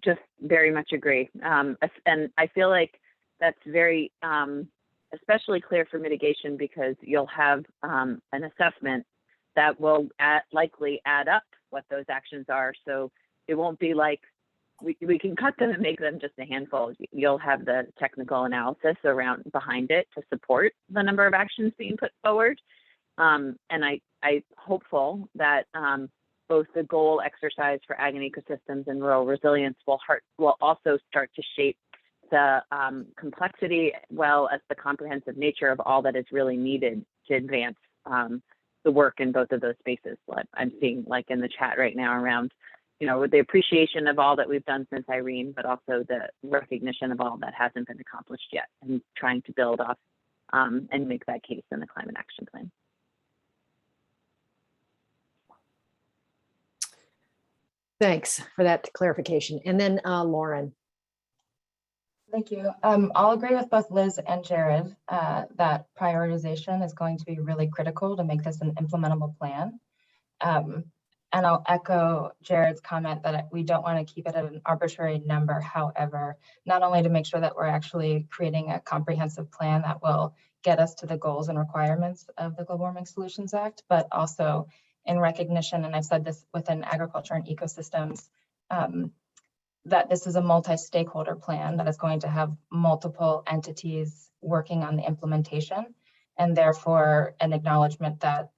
Speaker 3: Just very much agree. And I feel like that's very, especially clear for mitigation, because you'll have an assessment that will likely add up what those actions are. So it won't be like we can cut them and make them just a handful. You'll have the technical analysis behind it to support the number of actions being put forward. And I'm hopeful that both the goal exercise for ag and ecosystems and rural resilience will also start to shape the complexity, well as the comprehensive nature of all that is really needed to advance the work in both of those spaces. What I'm seeing like in the chat right now around, with the appreciation of all that we've done since Irene, but also the recognition of all that hasn't been accomplished yet, and trying to build off and make that case in the climate action plan.
Speaker 2: Thanks for that clarification. And then Lauren.
Speaker 7: Thank you. I'll agree with both Liz and Jared that prioritization is going to be really critical to make this an implementable plan. And I'll echo Jared's comment that we don't want to keep it at an arbitrary number. However, not only to make sure that we're actually creating a comprehensive plan that will get us to the goals and requirements of the Global Warming Solutions Act, but also in recognition, and I've said this within agriculture and ecosystems, that this is a multi-stakeholder plan that is going to have multiple entities working on the implementation, and therefore an acknowledgement that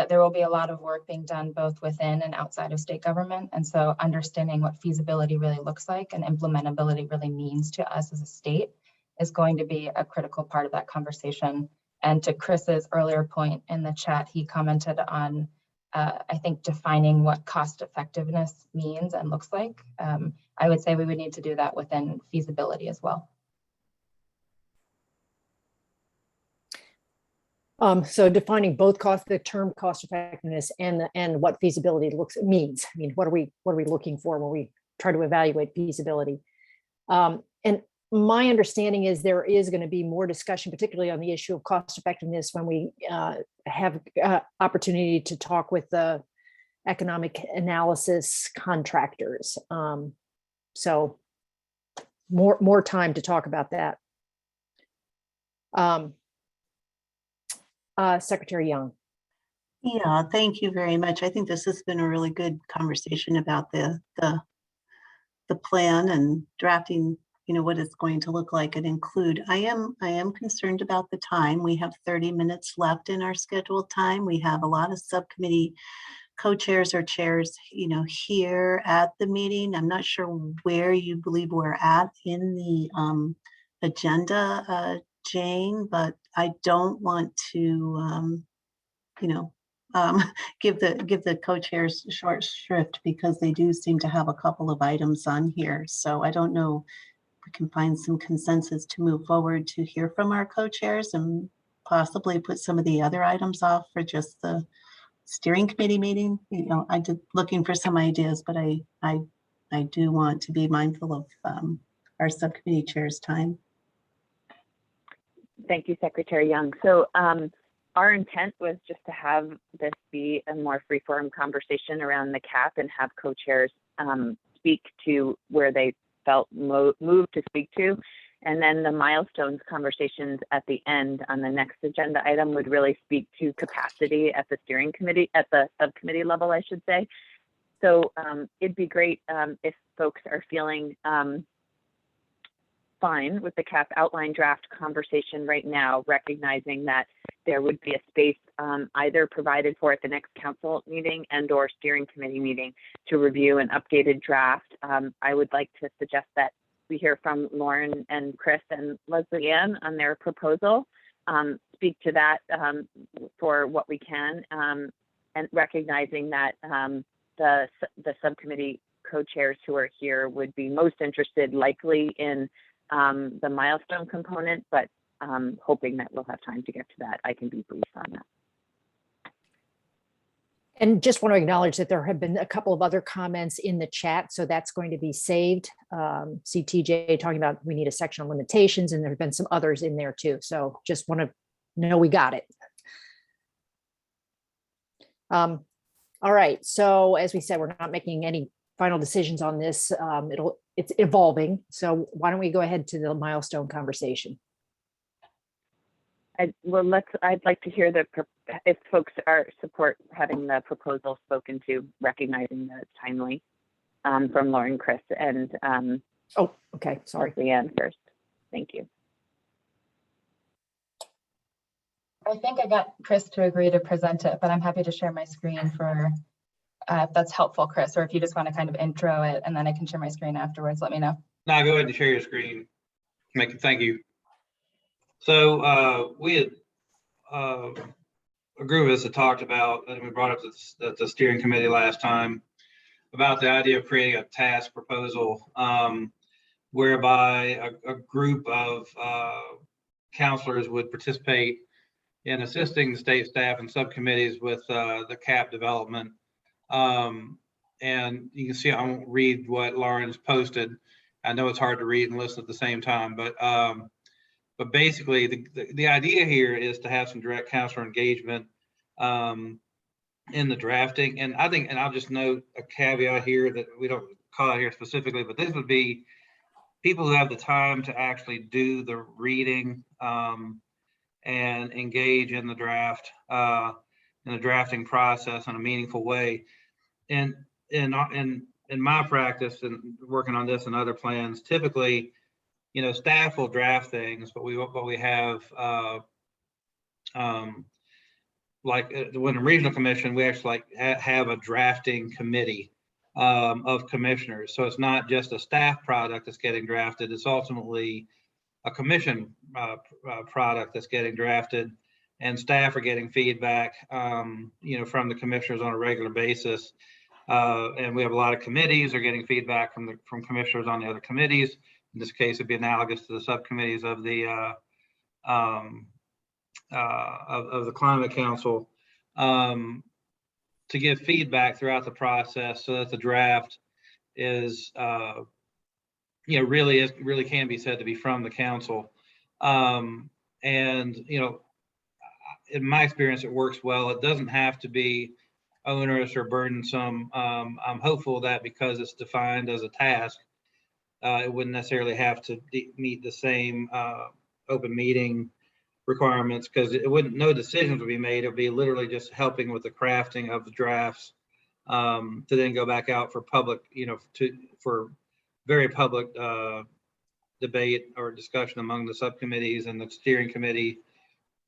Speaker 7: there will be a lot of work being done both within and outside of state government. And so understanding what feasibility really looks like and implementability really means to us as a state is going to be a critical part of that conversation. And to Chris's earlier point in the chat, he commented on, I think, defining what cost effectiveness means and looks like. I would say we would need to do that within feasibility as well.
Speaker 2: So defining both the term cost effectiveness and what feasibility means. I mean, what are we looking for when we try to evaluate feasibility? And my understanding is there is going to be more discussion, particularly on the issue of cost effectiveness, when we have opportunity to talk with the economic analysis contractors. So more time to talk about that. Secretary Young.
Speaker 1: Yeah, thank you very much. I think this has been a really good conversation about the plan and drafting, what it's going to look like and include. I am concerned about the time. We have 30 minutes left in our scheduled time. We have a lot of subcommittee co-chairs or chairs, here at the meeting. I'm not sure where you believe we're at in the agenda, Jane, but I don't want to, give the co-chairs short shrift because they do seem to have a couple of items on here. So I don't know if we can find some consensus to move forward to hear from our co-chairs and possibly put some of the other items off for just the steering committee meeting. I did looking for some ideas, but I do want to be mindful of our subcommittee chair's time.
Speaker 3: Thank you, Secretary Young. So our intent was just to have this be a more free-form conversation around the cap and have co-chairs speak to where they felt moved to speak to. And then the milestones conversations at the end on the next agenda item would really speak to capacity at the steering committee, at the subcommittee level, I should say. So it'd be great if folks are feeling fine with the cap outline draft conversation right now, recognizing that there would be a space either provided for at the next council meeting and or steering committee meeting to review an updated draft. I would like to suggest that we hear from Lauren and Chris and Leslie Ann on their proposal, speak to that for what we can, and recognizing that the subcommittee co-chairs who are here would be most interested likely in the milestone component, but hoping that we'll have time to get to that. I can be brief on that.
Speaker 2: And just want to acknowledge that there have been a couple of other comments in the chat, so that's going to be saved. CTJ talking about we need a section on limitations, and there have been some others in there too. So just want to know we got it. All right, so as we said, we're not making any final decisions on this. It's evolving. So why don't we go ahead to the milestone conversation?
Speaker 3: I'd like to hear if folks support having the proposal spoken to, recognizing that it's timely, from Lauren, Chris, and
Speaker 2: oh, okay, sorry,
Speaker 3: Leanne first. Thank you.
Speaker 7: I think I got Chris to agree to present it, but I'm happy to share my screen for if that's helpful, Chris, or if you just want to kind of intro it and then I can share my screen afterwards, let me know.
Speaker 12: No, go ahead and share your screen. Thank you. So we had a group of us had talked about, and we brought up the steering committee last time, about the idea of creating a task proposal whereby a group of counselors would participate in assisting the state staff and subcommittees with the CAP development. And you can see, I won't read what Lauren's posted. I know it's hard to read and listen at the same time, but basically the idea here is to have some direct counselor engagement in the drafting. And I think, and I'll just note a caveat here that we don't call out here specifically, but this would be people who have the time to actually do the reading and engage in the draft, in the drafting process in a meaningful way. And in my practice and working on this and other plans, typically, staff will draft things, but we have like when a regional commission, we actually have a drafting committee of commissioners. So it's not just a staff product that's getting drafted; it's ultimately a commission product that's getting drafted, and staff are getting feedback, from the commissioners on a regular basis. And we have a lot of committees are getting feedback from commissioners on the other committees. In this case, it'd be analogous to the subcommittees of the Climate Council, to give feedback throughout the process so that the draft is really can be said to be from the council. And, in my experience, it works well. It doesn't have to be onerous or burdensome. I'm hopeful that because it's defined as a task, it wouldn't necessarily have to meet the same open meeting requirements, because no decisions would be made. It would be literally just helping with the crafting of the drafts, to then go back out for public, for very public debate or discussion among the subcommittees and the steering committee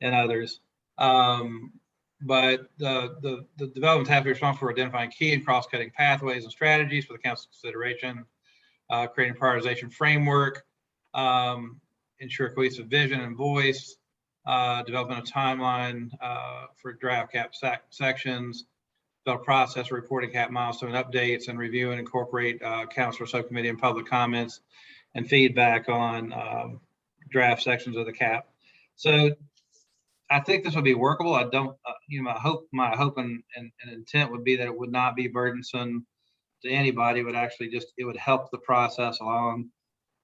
Speaker 12: and others. But the development task is responsible for identifying key and cross-cutting pathways and strategies for the council's consideration, creating a prioritization framework, ensure cohesive vision and voice, development of timeline for draft cap sections, develop process reporting cap milestone updates, and review and incorporate council subcommittee and public comments and feedback on draft sections of the cap. So I think this would be workable. I don't, my hope and intent would be that it would not be burdensome to anybody, but actually it would help the process along.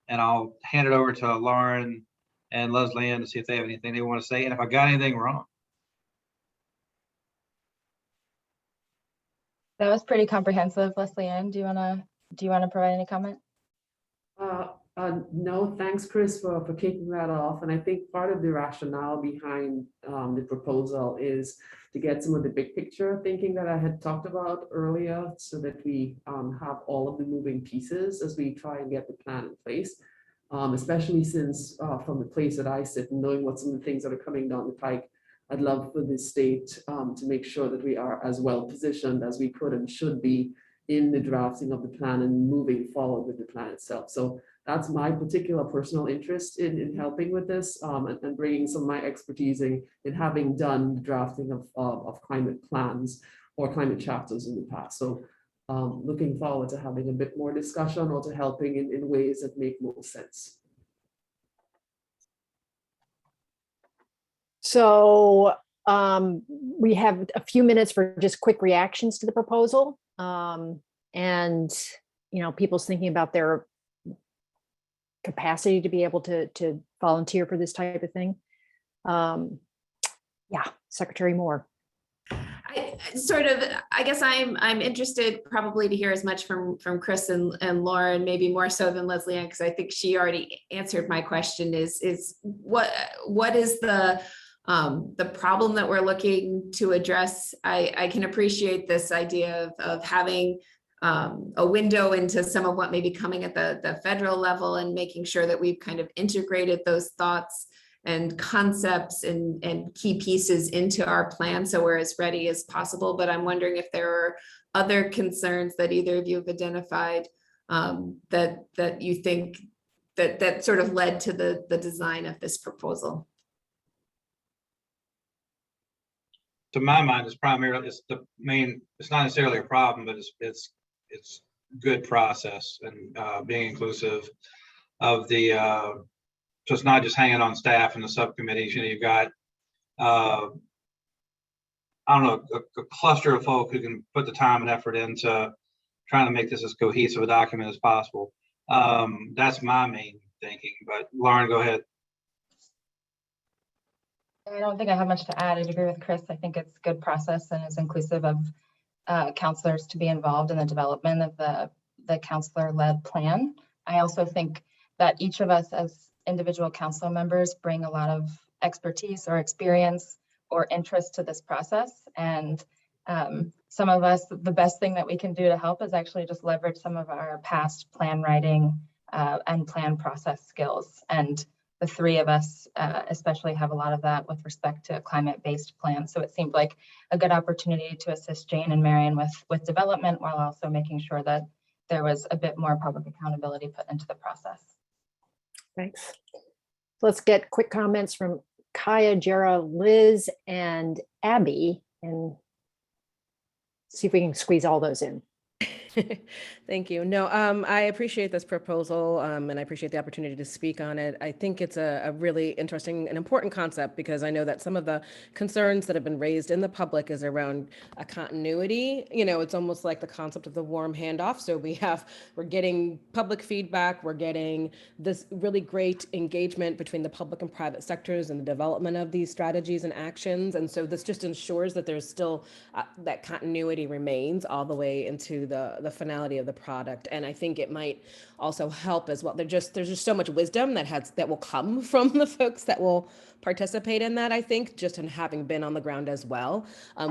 Speaker 12: And I'll hand it over to Lauren and Leslie Ann to see if they have anything they want to say, and if I got anything wrong.
Speaker 7: That was pretty comprehensive. Leslie Ann, do you wanna provide any comment?
Speaker 9: No, thanks, Chris, for kicking that off. And I think part of the rationale behind the proposal is to get some of the big picture thinking that I had talked about earlier, so that we have all of the moving pieces as we try and get the plan in place. Especially since from the place that I sit and knowing what some of the things that are coming down the pike, I'd love for the state to make sure that we are as well positioned as we could and should be in the drafting of the plan and moving forward with the plan itself. So that's my particular personal interest in helping with this, and bringing some of my expertise in having done the drafting of climate plans or climate chapters in the past. So looking forward to having a bit more discussion or to helping in ways that make more sense.
Speaker 2: So we have a few minutes for just quick reactions to the proposal. And, people's thinking about their capacity to be able to volunteer for this type of thing. Yeah, Secretary Moore.
Speaker 8: I guess I'm interested probably to hear as much from Chris and Lauren, maybe more so than Leslie Ann, because I think she already answered my question. Is what is the problem that we're looking to address? I can appreciate this idea of having a window into some of what may be coming at the federal level and making sure that we've kind of integrated those thoughts and concepts and key pieces into our plan so we're as ready as possible. But I'm wondering if there are other concerns that either of you have identified that you think that sort of led to the design of this proposal.
Speaker 12: To my mind, it's not necessarily a problem, but it's good process and being inclusive of the so it's not just hanging on staff and the subcommittees. You've got I don't know, a cluster of folk who can put the time and effort into trying to make this as cohesive a document as possible. That's my main thinking. But Lauren, go ahead.
Speaker 7: I don't think I have much to add. I agree with Chris. I think it's good process and is inclusive of counselors to be involved in the development of the counselor-led plan. I also think that each of us as individual council members bring a lot of expertise or experience or interest to this process. And some of us, the best thing that we can do to help is actually just leverage some of our past plan writing and plan process skills. And the three of us especially have a lot of that with respect to a climate-based plan. So it seemed like a good opportunity to assist Jane and Marion with development, while also making sure that there was a bit more public accountability put into the process.
Speaker 2: Thanks. Let's get quick comments from Kaya, Jera, Liz, and Abby, and see if we can squeeze all those in.
Speaker 6: Thank you. No, I appreciate this proposal, and I appreciate the opportunity to speak on it. I think it's a really interesting and important concept because I know that some of the concerns that have been raised in the public is around a continuity. You know, it's almost like the concept of the warm handoff. So we're getting public feedback, we're getting this really great engagement between the public and private sectors in the development of these strategies and actions. And so this just ensures that there's still that continuity remains all the way into the finality of the product. And I think it might also help as well. There's just so much wisdom that will come from the folks that will participate in that, I think, just in having been on the ground as well,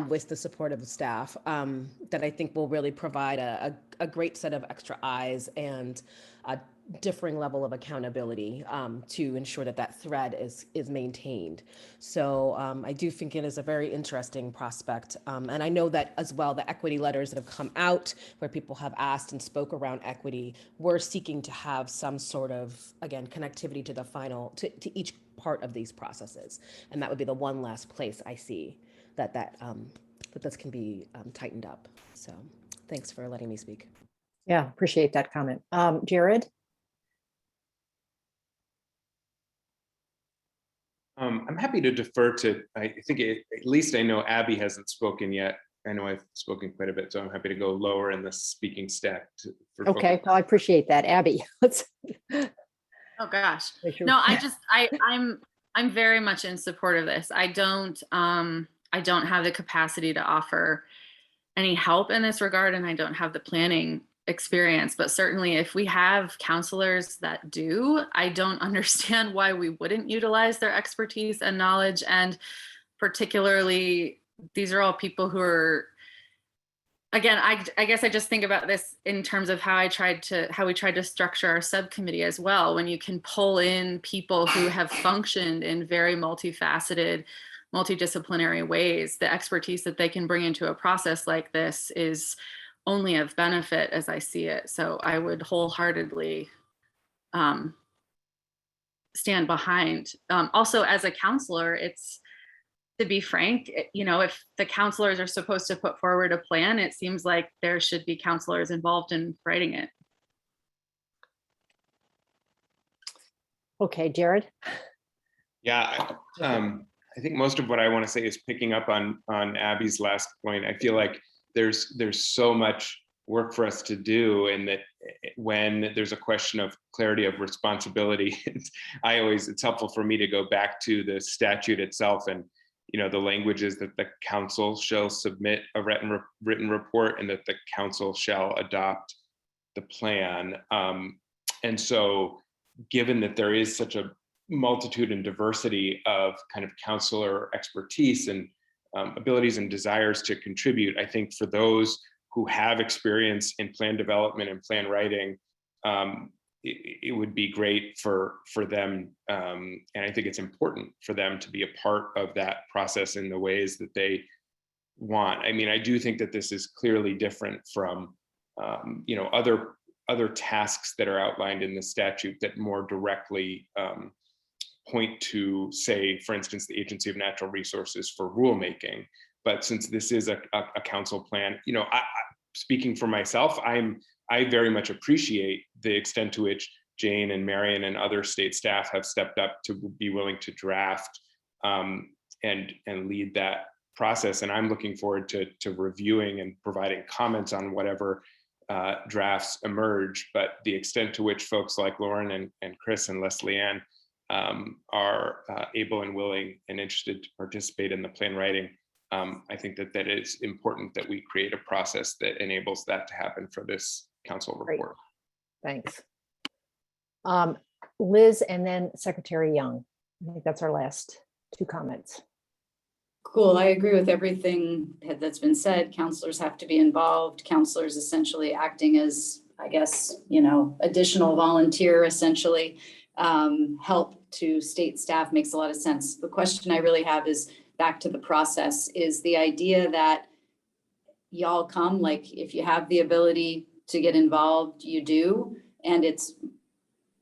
Speaker 6: with the support of the staff, that I think will really provide a great set of extra eyes and a differing level of accountability, to ensure that thread is maintained. So I do think it is a very interesting prospect. And I know that as well, the equity letters that have come out where people have asked and spoke around equity, we're seeking to have some sort of, again, connectivity to the final, to each part of these processes. And that would be the one last place I see that this can be tightened up. So thanks for letting me speak.
Speaker 2: Yeah, appreciate that comment. Jared?
Speaker 4: I'm happy to defer to, I think at least I know Abby hasn't spoken yet. I know I've spoken quite a bit, so I'm happy to go lower in the speaking stack.
Speaker 2: Okay, well, I appreciate that. Abby, let's.
Speaker 13: Oh gosh,
Speaker 2: Sure.
Speaker 13: no, I'm very much in support of this. I don't have the capacity to offer any help in this regard, and I don't have the planning experience, but certainly if we have counselors that do, I don't understand why we wouldn't utilize their expertise and knowledge. And particularly, these are all people who are, again, I guess I just think about this in terms of how we tried to structure our subcommittee as well. When you can pull in people who have functioned in very multifaceted, multidisciplinary ways, the expertise that they can bring into a process like this is only of benefit as I see it. So I would wholeheartedly stand behind. Also, as a counselor, it's, to be frank, if the counselors are supposed to put forward a plan, it seems like there should be counselors involved in writing it.
Speaker 2: Okay, Jared?
Speaker 4: Yeah, I think most of what I want to say is picking up on Abby's last point. I feel like there's so much work for us to do, and that when there's a question of clarity of responsibility, it's helpful for me to go back to the statute itself, and the language is that the council shall submit a written report and that the council shall adopt the plan. And so given that there is such a multitude and diversity of kind of counselor expertise and abilities and desires to contribute, I think for those who have experience in plan development and plan writing, it would be great for them, and I think it's important for them to be a part of that process in the ways that they want. I mean, I do think that this is clearly different from other tasks that are outlined in the statute that more directly point to, say, for instance, the Agency of Natural Resources for rulemaking. But since this is a council plan, speaking for myself, I very much appreciate the extent to which Jane and Marion and other state staff have stepped up to be willing to draft and lead that process. And I'm looking forward to reviewing and providing comments on whatever drafts emerge. But the extent to which folks like Lauren and Chris and Leslie Ann are able and willing and interested to participate in the plan writing, I think that it's important that we create a process that enables that to happen for this council report.
Speaker 2: Great. Thanks. Liz and then Secretary Young. I think that's our last two comments.
Speaker 11: Cool. I agree with everything that's been said. Counselors have to be involved. Counselors essentially acting as, I guess, additional volunteer, essentially, help to state staff makes a lot of sense. The question I really have is back to the process, is the idea that y'all come, like if you have the ability to get involved, you do, and it's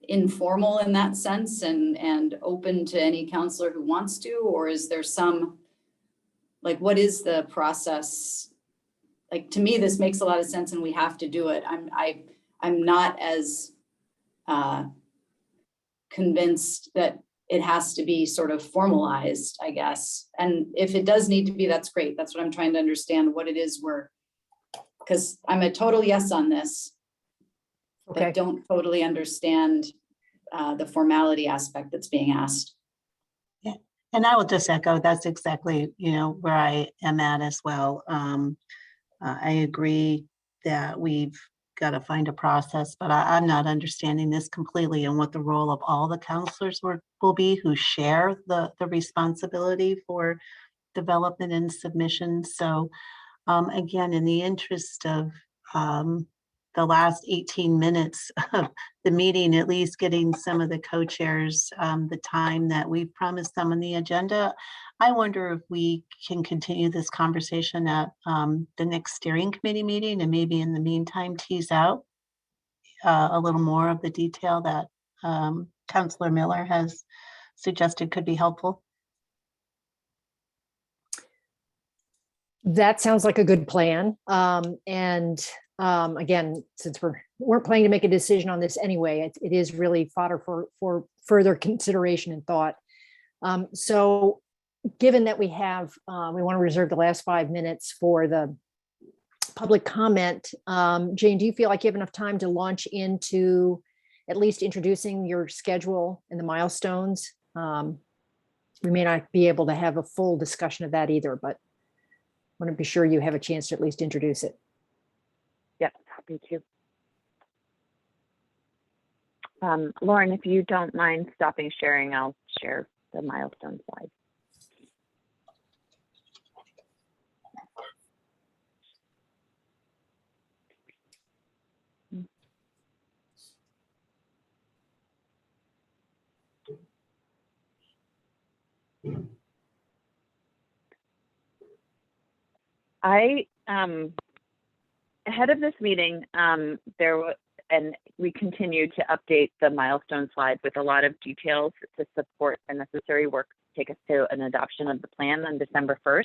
Speaker 11: informal in that sense and open to any counselor who wants to, or is there some, like, what is the process like, to me, this makes a lot of sense and we have to do it. I'm not as convinced that it has to be sort of formalized, I guess. And if it does need to be, that's great. That's what I'm trying to understand, what it is because I'm a total yes on this,
Speaker 2: Okay.
Speaker 11: but don't totally understand the formality aspect that's being asked.
Speaker 1: Yeah, and I will just echo, that's exactly, where I am at as well. I agree that we've got to find a process, but I'm not understanding this completely and what the role of all the counselors will be who share the responsibility for development and submission. So again, in the interest of the last 18 minutes of the meeting, at least getting some of the co-chairs the time that we promised them on the agenda, I wonder if we can continue this conversation at the next steering committee meeting, and maybe in the meantime tease out a little more of the detail that Councilor Miller has suggested could be helpful.
Speaker 2: That sounds like a good plan. Again, since we're planning to make a decision on this anyway, it is really fodder for further consideration and thought. So given that we want to reserve the last 5 minutes for the public comment, Jane, do you feel like you have enough time to launch into at least introducing your schedule and the milestones? We may not be able to have a full discussion of that either, but I want to be sure you have a chance to at least introduce it.
Speaker 3: Yep, happy to. Lauren, if you don't mind stopping sharing, I'll share the milestone slide. Ahead of this meeting, we continue to update the milestone slide with a lot of details to support the necessary work to take us to an adoption of the plan on December 1st.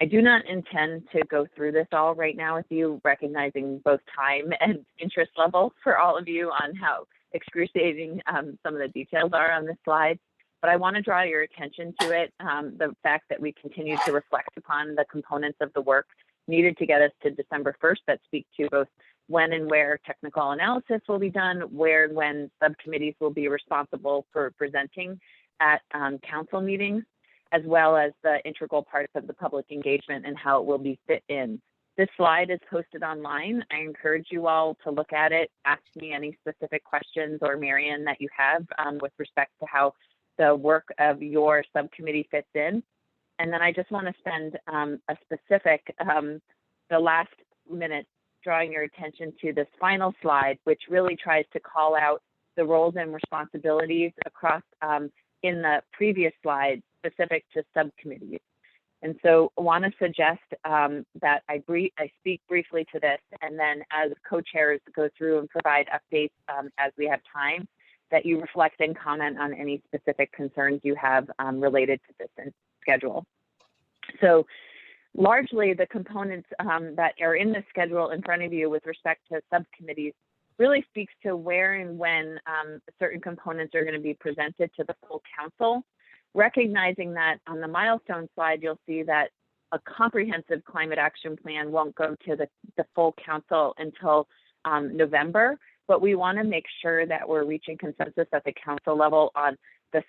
Speaker 3: I do not intend to go through this all right now with you, recognizing both time and interest level for all of you on how excruciating some of the details are on this slide. But I want to draw your attention to it, the fact that we continue to reflect upon the components of the work needed to get us to December 1st that speak to both when and where technical analysis will be done, where and when subcommittees will be responsible for presenting at council meetings, as well as the integral parts of the public engagement and how it will be fit in. This slide is posted online. I encourage you all to look at it, ask me any specific questions, or Marion, that you have with respect to how the work of your subcommittee fits in. And then I just want to spend a specific, the last minute, drawing your attention to this final slide, which really tries to call out the roles and responsibilities across in the previous slide specific to subcommittees. And so I want to suggest that I speak briefly to this, and then as co-chairs go through and provide updates as we have time, that you reflect and comment on any specific concerns you have related to this schedule. So largely the components that are in the schedule in front of you with respect to subcommittees really speaks to where and when certain components are going to be presented to the full council, recognizing that on the milestone slide, you'll see that a comprehensive climate action plan won't go to the full council until November, but we want to make sure that we're reaching consensus at the council level on the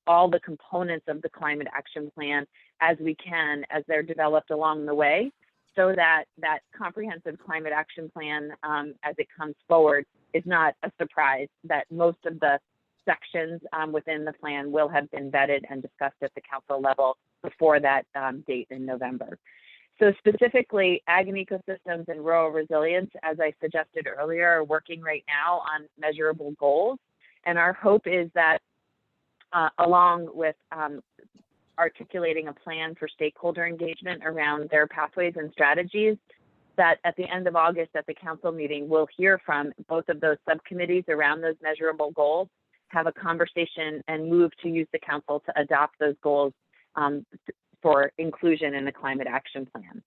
Speaker 3: all the components of the climate action plan as we can, as they're developed along the way, so that that comprehensive climate action plan as it comes forward is not a surprise, that most of the sections within the plan will have been vetted and discussed at the council level before that date in November. So specifically, ag and ecosystems and rural resilience, as I suggested earlier, are working right now on measurable goals. And our hope is that along with articulating a plan for stakeholder engagement around their pathways and strategies, that at the end of August at the council meeting, we'll hear from both of those subcommittees around those measurable goals, have a conversation, and move to use the council to adopt those goals for inclusion in the climate action plan.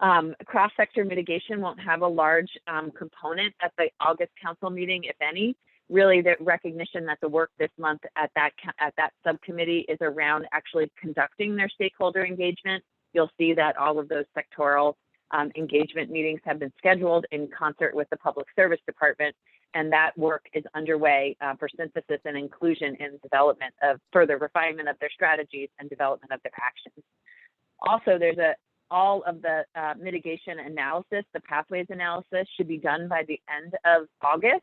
Speaker 3: Cross-sector mitigation won't have a large component at the August council meeting, if any. Really, the recognition that the work this month at that subcommittee is around actually conducting their stakeholder engagement. You'll see that all of those sectoral engagement meetings have been scheduled in concert with the Public Service Department, and that work is underway for synthesis and inclusion in development of further refinement of their strategies and development of their actions. Also, there's all of the mitigation analysis, the pathways analysis should be done by the end of August,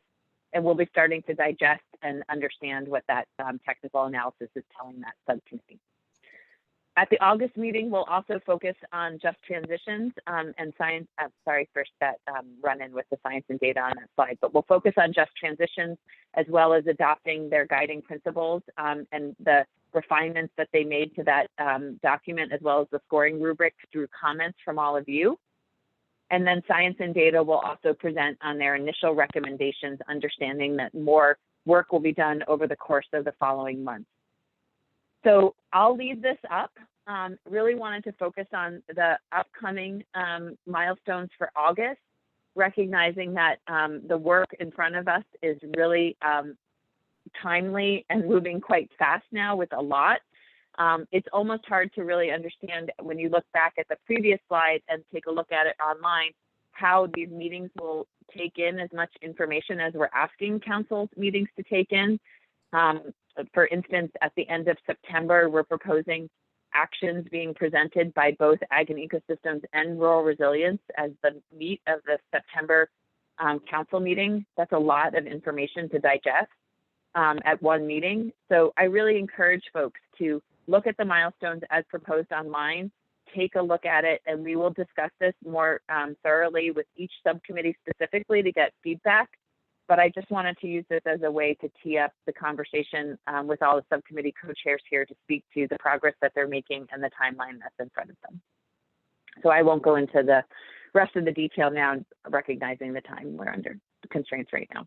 Speaker 3: and we'll be starting to digest and understand what that technical analysis is telling that subcommittee. At the August meeting, we'll also focus on just transitions and science. Sorry, first that run in with the science and data on that slide, but we'll focus on just transitions as well as adopting their guiding principles and the refinements that they made to that document, as well as the scoring rubric through comments from all of you. And then science and data will also present on their initial recommendations, understanding that more work will be done over the course of the following months. So I'll leave this up. Really wanted to focus on the upcoming milestones for August, recognizing that the work in front of us is really timely and moving quite fast now with a lot. It's almost hard to really understand when you look back at the previous slide and take a look at it online, how these meetings will take in as much information as we're asking council meetings to take in. For instance, at the end of September, we're proposing actions being presented by both Ag and Ecosystems and Rural Resilience as the meat of the September council meeting. That's a lot of information to digest at one meeting. So I really encourage folks to look at the milestones as proposed online, take a look at it, and we will discuss this more thoroughly with each subcommittee specifically to get feedback. But I just wanted to use this as a way to tee up the conversation with all the subcommittee co-chairs here to speak to the progress that they're making and the timeline that's in front of them. So I won't go into the rest of the detail now, recognizing the time we're under constraints right now.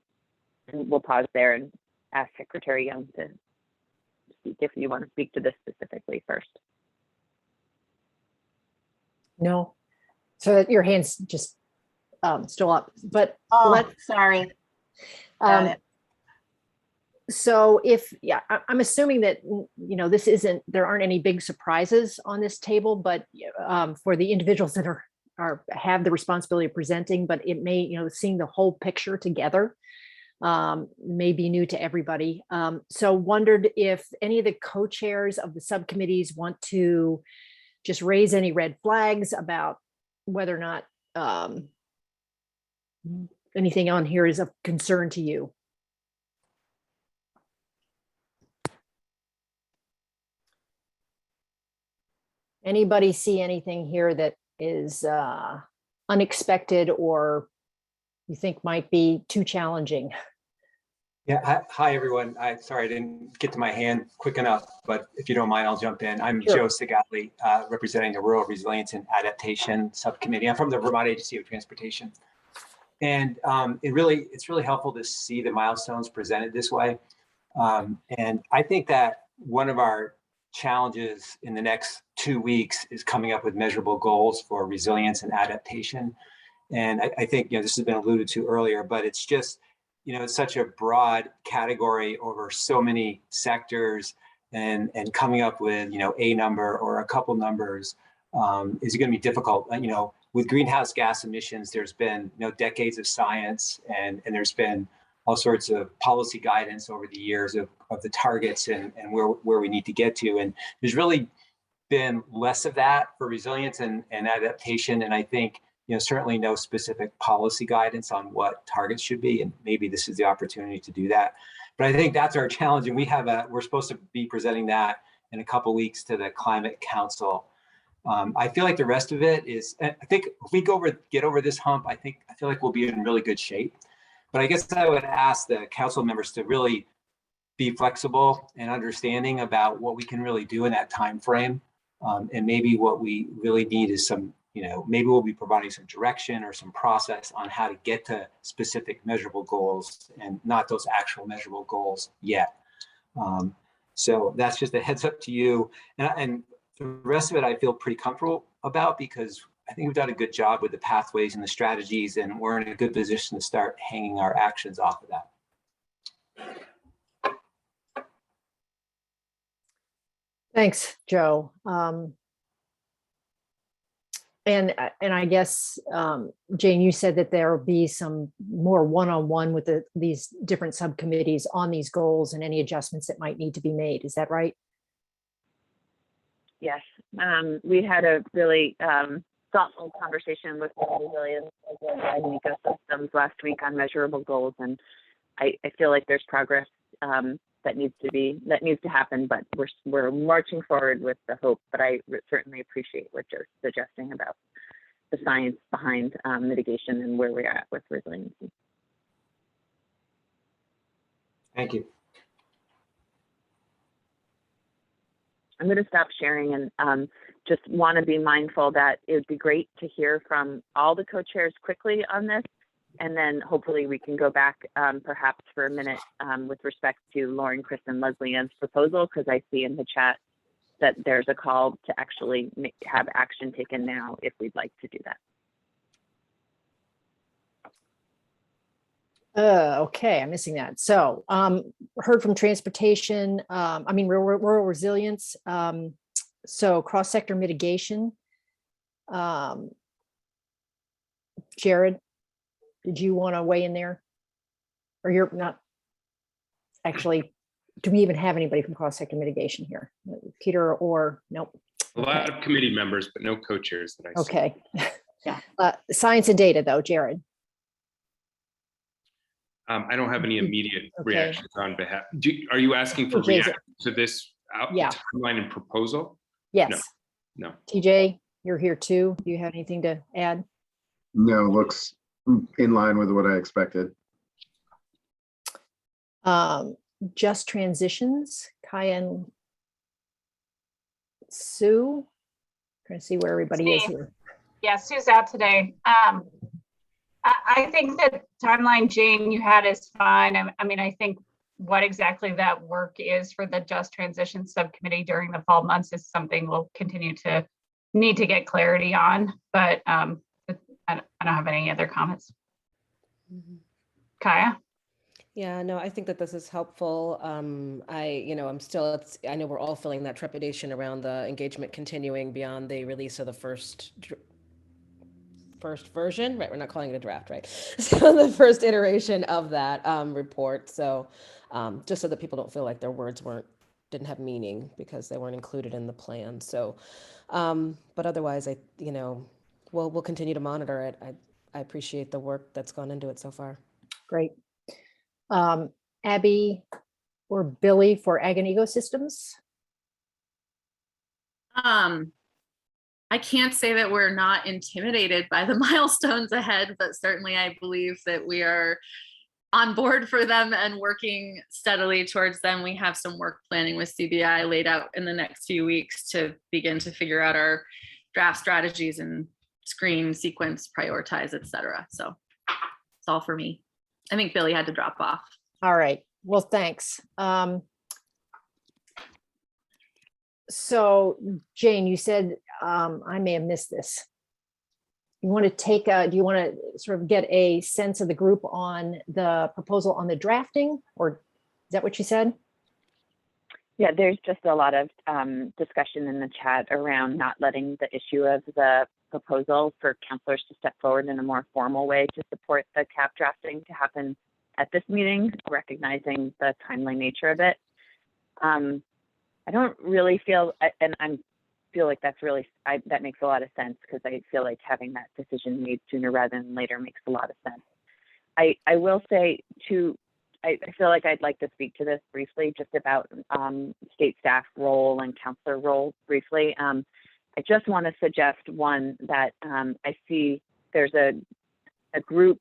Speaker 3: And we'll pause there and ask Secretary Young to speak if you want to speak to this specifically first.
Speaker 2: No. So your hand's just still up, but
Speaker 1: sorry.
Speaker 2: So if, I'm assuming that, there aren't any big surprises on this table, but for the individuals that have the responsibility of presenting, but it may, seeing the whole picture together may be new to everybody. So wondered if any of the co-chairs of the subcommittees want to just raise any red flags about whether or not anything on here is of concern to you. Anybody see anything here that is unexpected or you think might be too challenging?
Speaker 14: Yeah, hi everyone. Sorry I didn't get to my hand quick enough, but if you don't mind, I'll jump in. I'm
Speaker 2: Sure.
Speaker 14: Joe Segatli, representing the Rural Resilience and Adaptation Subcommittee. I'm from the Vermont Agency of Transportation. And it's really helpful to see the milestones presented this way. And I think that one of our challenges in the next 2 weeks is coming up with measurable goals for resilience and adaptation. And I think, this has been alluded to earlier, but it's just, it's such a broad category over so many sectors, and coming up with, a number or a couple numbers is going to be difficult. With greenhouse gas emissions, there's been decades of science, and there's been all sorts of policy guidance over the years of the targets and where we need to get to. And there's really been less of that for resilience and adaptation. And I think, certainly no specific policy guidance on what targets should be. And maybe this is the opportunity to do that. But I think that's our challenge. And we're supposed to be presenting that in a couple of weeks to the Climate Council. I feel like the rest of it is, I think if we get over this hump, I feel like we'll be in really good shape. But I guess I would ask the council members to really be flexible and understanding about what we can really do in that time frame. And maybe what we really need is some, maybe we'll be providing some direction or some process on how to get to specific measurable goals and not those actual measurable goals yet. So that's just a heads up to you. And the rest of it, I feel pretty comfortable about, because I think we've done a good job with the pathways and the strategies, and we're in a good position to start hanging our actions off of that.
Speaker 2: Thanks, Joe. And I guess, Jane, you said that there will be some more one-on-one with these different subcommittees on these goals and any adjustments that might need to be made. Is that right?
Speaker 3: Yes, we had a really thoughtful conversation with the resilience of the ag ecosystems last week on measurable goals, and I feel like there's progress that needs to happen, but we're marching forward with the hope. But I certainly appreciate what you're suggesting about the science behind mitigation and where we're at with resiliency.
Speaker 14: Thank you.
Speaker 3: I'm going to stop sharing and just want to be mindful that it would be great to hear from all the co-chairs quickly on this. And then hopefully we can go back perhaps for a minute with respect to Lauren, Chris, and Leslie Ann's proposal, because I see in the chat that there's a call to actually have action taken now if we'd like to do that.
Speaker 2: Okay, I'm missing that. So heard from transportation, rural resilience. So cross-sector mitigation. Jared, did you want to weigh in there? Or you're not actually, do we even have anybody from cross-sector mitigation here? Peter or nope?
Speaker 4: A lot of committee members, but no co-chairs that I see.
Speaker 2: Okay. Yeah. Science and data though, Jared.
Speaker 4: I don't have any immediate reactions on behalf. Are you asking for reaction to this timeline and proposal?
Speaker 2: Yes.
Speaker 4: No.
Speaker 2: TJ, you're here too. Do you have anything to add?
Speaker 15: No, looks in line with what I expected.
Speaker 2: Just transitions, Kaya and Sue. Trying to see where everybody is here.
Speaker 16: Yeah, Sue's out today. I think the timeline, Jane, you had is fine. I mean, I think what exactly that work is for the Just Transition Subcommittee during the fall months is something we'll continue to need to get clarity on, but I don't have any other comments. Kaya?
Speaker 6: Yeah, no, I think that this is helpful. I know we're all feeling that trepidation around the engagement continuing beyond the release of the first version, right? We're not calling it a draft, right? So the first iteration of that report. So just so that people don't feel like their words didn't have meaning because they weren't included in the plan. So, but otherwise, we'll continue to monitor it. I appreciate the work that's gone into it so far.
Speaker 2: Great. Abby or Billy for Ag and Ecosystems?
Speaker 13: I can't say that we're not intimidated by the milestones ahead, but certainly I believe that we are on board for them and working steadily towards them. We have some work planning with CBI laid out in the next few weeks to begin to figure out our draft strategies and screen, sequence, prioritize, etc. So it's all for me. I think Billy had to drop off.
Speaker 2: All right. Well, thanks. So Jane, you said, I may have missed this. You want to do you want to sort of get a sense of the group on the proposal on the drafting, or is that what you said?
Speaker 3: Yeah, there's just a lot of discussion in the chat around not letting the issue of the proposal for counselors to step forward in a more formal way to support the CAP drafting to happen at this meeting, recognizing the timely nature of it. I don't really feel, and I feel like that makes a lot of sense, because I feel like having that decision made sooner rather than later makes a lot of sense. I will say too, I feel like I'd like to speak to this briefly, just about state staff role and counselor role briefly. I just want to suggest one that I see there's a group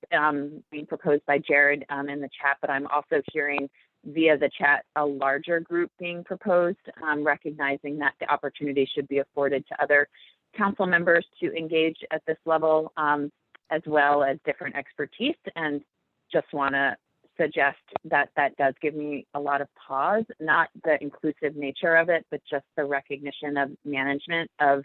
Speaker 3: being proposed by Jared in the chat, but I'm also hearing via the chat a larger group being proposed, recognizing that the opportunity should be afforded to other council members to engage at this level, as well as different expertise. And just want to suggest that that does give me a lot of pause, not the inclusive nature of it, but just the recognition of management of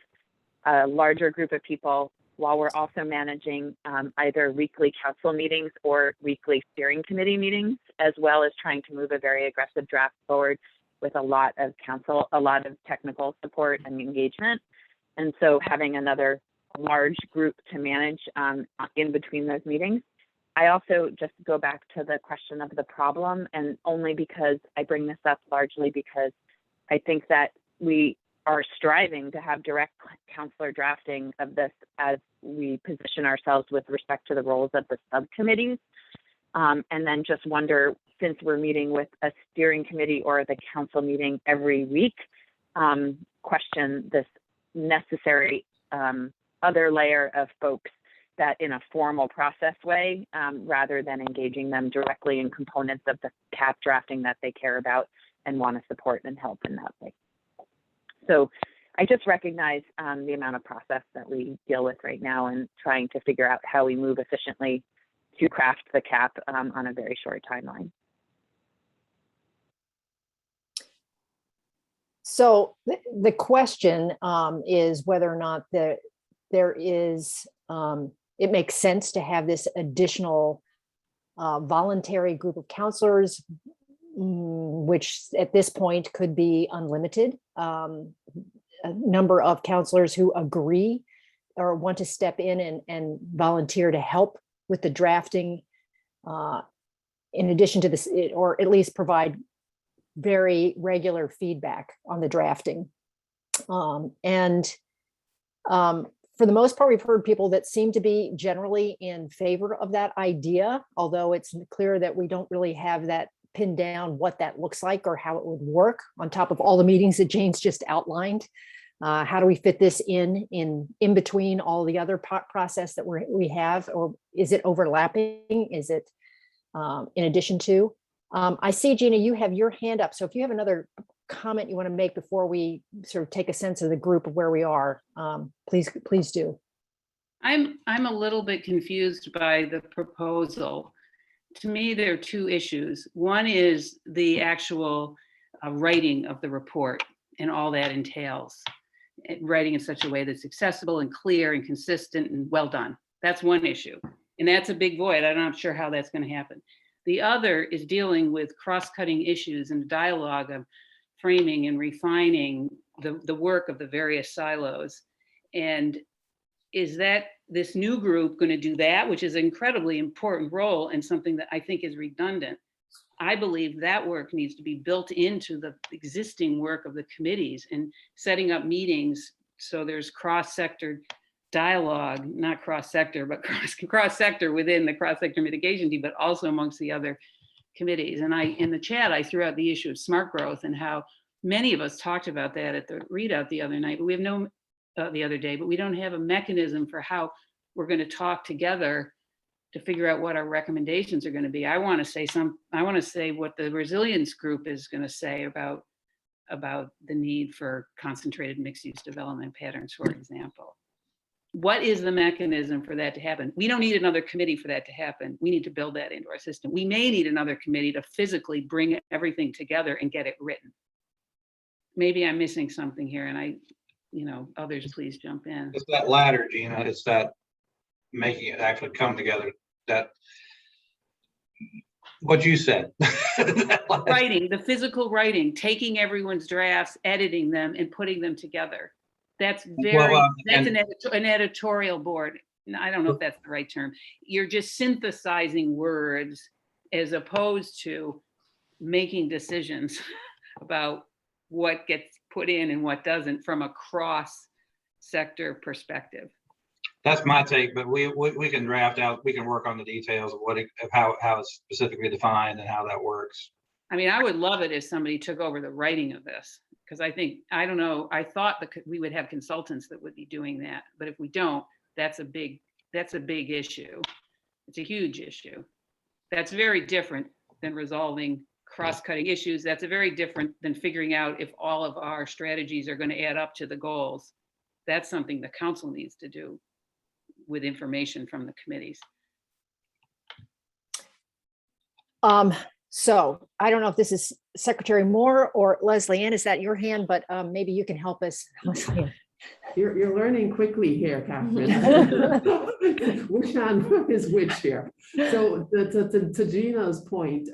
Speaker 3: a larger group of people while we're also managing either weekly council meetings or weekly steering committee meetings, as well as trying to move a very aggressive draft forward with a lot of technical support and engagement. And so having another large group to manage in between those meetings. I also just go back to the question of the problem, and only because I bring this up largely because I think that we are striving to have direct counselor drafting of this as we position ourselves with respect to the roles of the subcommittees. And then just wonder, since we're meeting with a steering committee or the council meeting every week, question this necessary other layer of folks that in a formal process way, rather than engaging them directly in components of the CAP drafting that they care about and want to support and help in that way. So I just recognize the amount of process that we deal with right now and trying to figure out how we move efficiently to craft the CAP on a very short timeline.
Speaker 2: So the question is whether or not there is, it makes sense to have this additional voluntary group of counselors, which at this point could be unlimited. A number of counselors who agree or want to step in and volunteer to help with the drafting, in addition to this, or at least provide very regular feedback on the drafting. For the most part, we've heard people that seem to be generally in favor of that idea, although it's clear that we don't really have that pinned down what that looks like or how it would work on top of all the meetings that Jane's just outlined. How do we fit this in between all the other process that we have, or is it overlapping? Is it in addition to? I see, Gina, you have your hand up. So if you have another comment you want to make before we sort of take a sense of the group of where we are, please do.
Speaker 17: I'm a little bit confused by the proposal. To me, there are two issues. One is the actual writing of the report and all that entails. Writing in such a way that's accessible and clear and consistent and well done. That's one issue. And that's a big void. I'm not sure how that's going to happen. The other is dealing with cross-cutting issues and dialogue of framing and refining the work of the various silos. And is that this new group going to do that, which is an incredibly important role and something that I think is redundant? I believe that work needs to be built into the existing work of the committees and setting up meetings so there's cross-sector dialogue, not cross-sector, but cross-sector within the cross-sector mitigation team, but also amongst the other committees. And in the chat, I threw out the issue of smart growth and how many of us talked about that at the readout the other night, but we have the other day, but we don't have a mechanism for how we're going to talk together to figure out what our recommendations are going to be. I want to say what the resilience group is going to say about the need for concentrated mixed use development patterns, for example. What is the mechanism for that to happen? We don't need another committee for that to happen. We need to build that into our system. We may need another committee to physically bring everything together and get it written. Maybe I'm missing something here, and others please jump in.
Speaker 12: It's that latter, Gina. It's that making it actually come together. That what you said.
Speaker 17: Writing, the physical writing, taking everyone's drafts, editing them, and putting them together. That's an editorial board. I don't know if that's the right term. You're just synthesizing words as opposed to making decisions about what gets put in and what doesn't from a cross-sector perspective.
Speaker 12: That's my take, but we can draft out, we can work on the details of how it's specifically defined and how that works.
Speaker 17: I mean, I would love it if somebody took over the writing of this, because I don't know, I thought that we would have consultants that would be doing that, but if we don't, that's a big issue. It's a huge issue. That's very different than resolving cross-cutting issues. That's very different than figuring out if all of our strategies are going to add up to the goals. That's something the council needs to do with information from the committees.
Speaker 2: So I don't know if this is Secretary Moore or Leslie Ann, is that your hand? But maybe you can help us, Leslie Ann.
Speaker 9: You're learning quickly here, Catherine. Which hand is which here? So to Gina's point,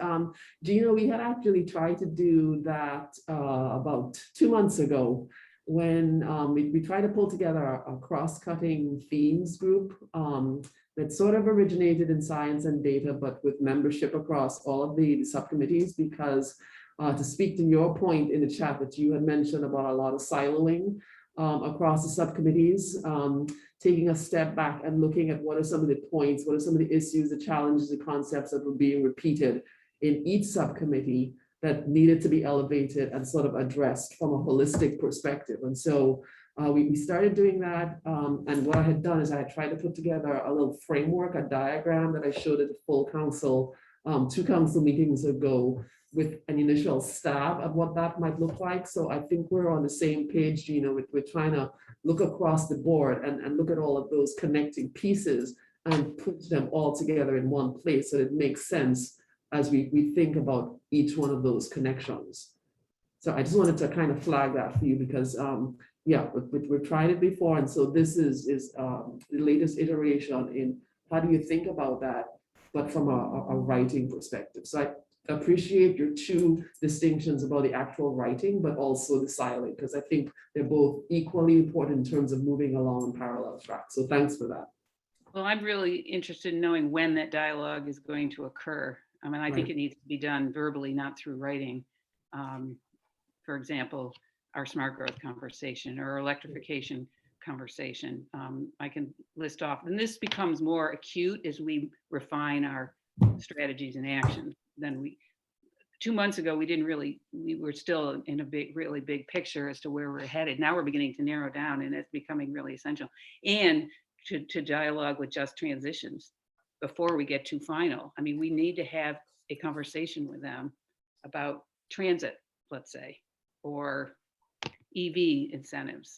Speaker 9: Gina, we had actually tried to do that about 2 months ago when we tried to pull together a cross-cutting themes group that sort of originated in science and data, but with membership across all of the subcommittees, because to speak to your point in the chat that you had mentioned about a lot of siloing across the subcommittees, taking a step back and looking at what are some of the points, what are some of the issues, the challenges, the concepts that were being repeated in each subcommittee that needed to be elevated and sort of addressed from a holistic perspective. And so we started doing that. And what I had done is I had tried to put together a little framework, a diagram that I showed at the full council 2 council meetings ago, with an initial stab at what that might look like. So I think we're on the same page, Gina. We're trying to look across the board and look at all of those connecting pieces and put them all together in one place so that it makes sense as we think about each one of those connections. So I just wanted to kind of flag that for you because yeah, we've tried it before. And so this is the latest iteration in how do you think about that, but from a writing perspective. So I appreciate your 2 distinctions about the actual writing, but also the silent, because I think they're both equally important in terms of moving along in parallel tracks. So thanks for that.
Speaker 17: Well, I'm really interested in knowing when that dialogue is going to occur. I mean, I think it needs to be done verbally, not through writing. For example, our smart growth conversation or electrification conversation. I can list off, and this becomes more acute as we refine our strategies and actions. Then 2 months ago, we were still in a really big picture as to where we're headed. Now we're beginning to narrow down, and it's becoming really essential. And to dialogue with Just Transitions before we get too final. I mean, we need to have a conversation with them about transit, let's say, or EV incentives.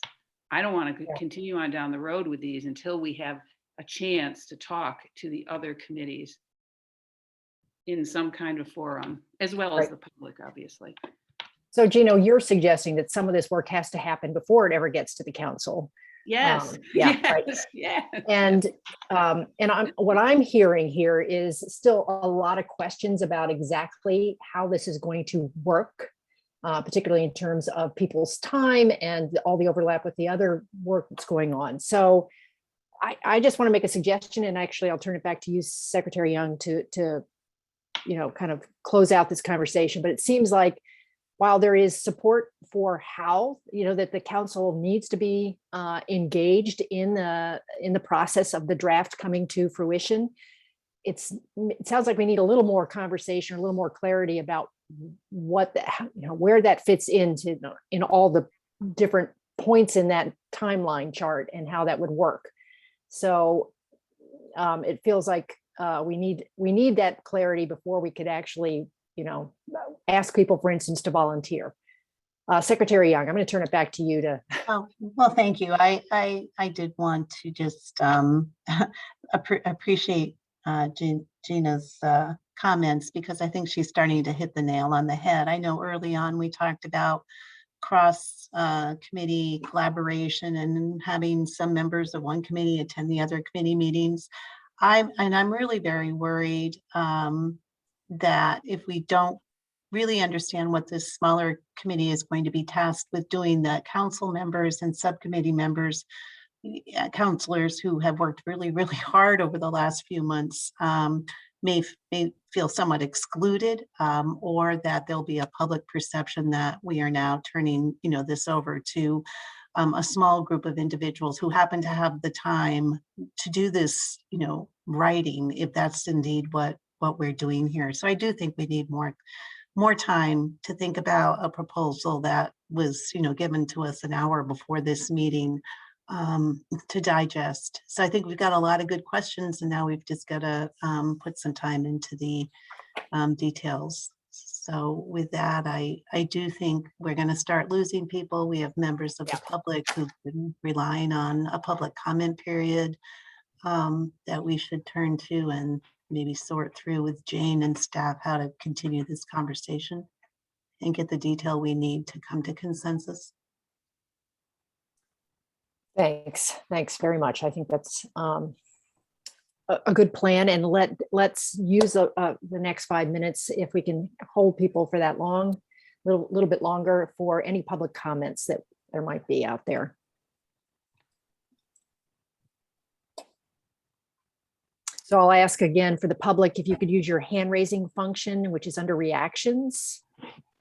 Speaker 17: I don't want to continue on down the road with these until we have a chance to talk to the other committees in some kind of forum, as well as the public, obviously.
Speaker 2: So Gino, you're suggesting that some of this work has to happen before it ever gets to the council.
Speaker 17: Yes.
Speaker 2: Yeah.
Speaker 17: Yes.
Speaker 2: Right.
Speaker 17: Yes.
Speaker 2: And what I'm hearing here is still a lot of questions about exactly how this is going to work, particularly in terms of people's time and all the overlap with the other work that's going on. So I just want to make a suggestion, and actually I'll turn it back to you, Secretary Young, to kind of close out this conversation. But it seems like while there is support for how, that the council needs to be engaged in the process of the draft coming to fruition, it sounds like we need a little more conversation, a little more clarity about where that fits into in all the different points in that timeline chart and how that would work. So it feels like we need that clarity before we could actually, ask people, for instance, to volunteer. Secretary Young, I'm going to turn it back to you to.
Speaker 1: Oh, well, thank you. I did want to just appreciate Gina's comments, because I think she's starting to hit the nail on the head. I know early on we talked about cross committee collaboration and having some members of one committee attend the other committee meetings. I'm really very worried that if we don't really understand what this smaller committee is going to be tasked with doing, that council members and subcommittee members, counselors who have worked really, really hard over the last few months may feel somewhat excluded, or that there'll be a public perception that we are now turning, this over to a small group of individuals who happen to have the time to do this, writing, if that's indeed what we're doing here. So I do think we need more time to think about a proposal that was, given to us an hour before this meeting to digest. So I think we've got a lot of good questions, and now we've just got to put some time into the details. So with that, I do think we're going to start losing people. We have members of the public who've been relying on a public comment period that we should turn to and maybe sort through with Jane and staff how to continue this conversation and get the detail we need to come to consensus.
Speaker 2: Thanks very much. I think that's a good plan, and let's use the next 5 minutes, if we can hold people for that long, little bit longer, for any public comments that there might be out there. So I'll ask again for the public, if you could use your hand raising function, which is under reactions,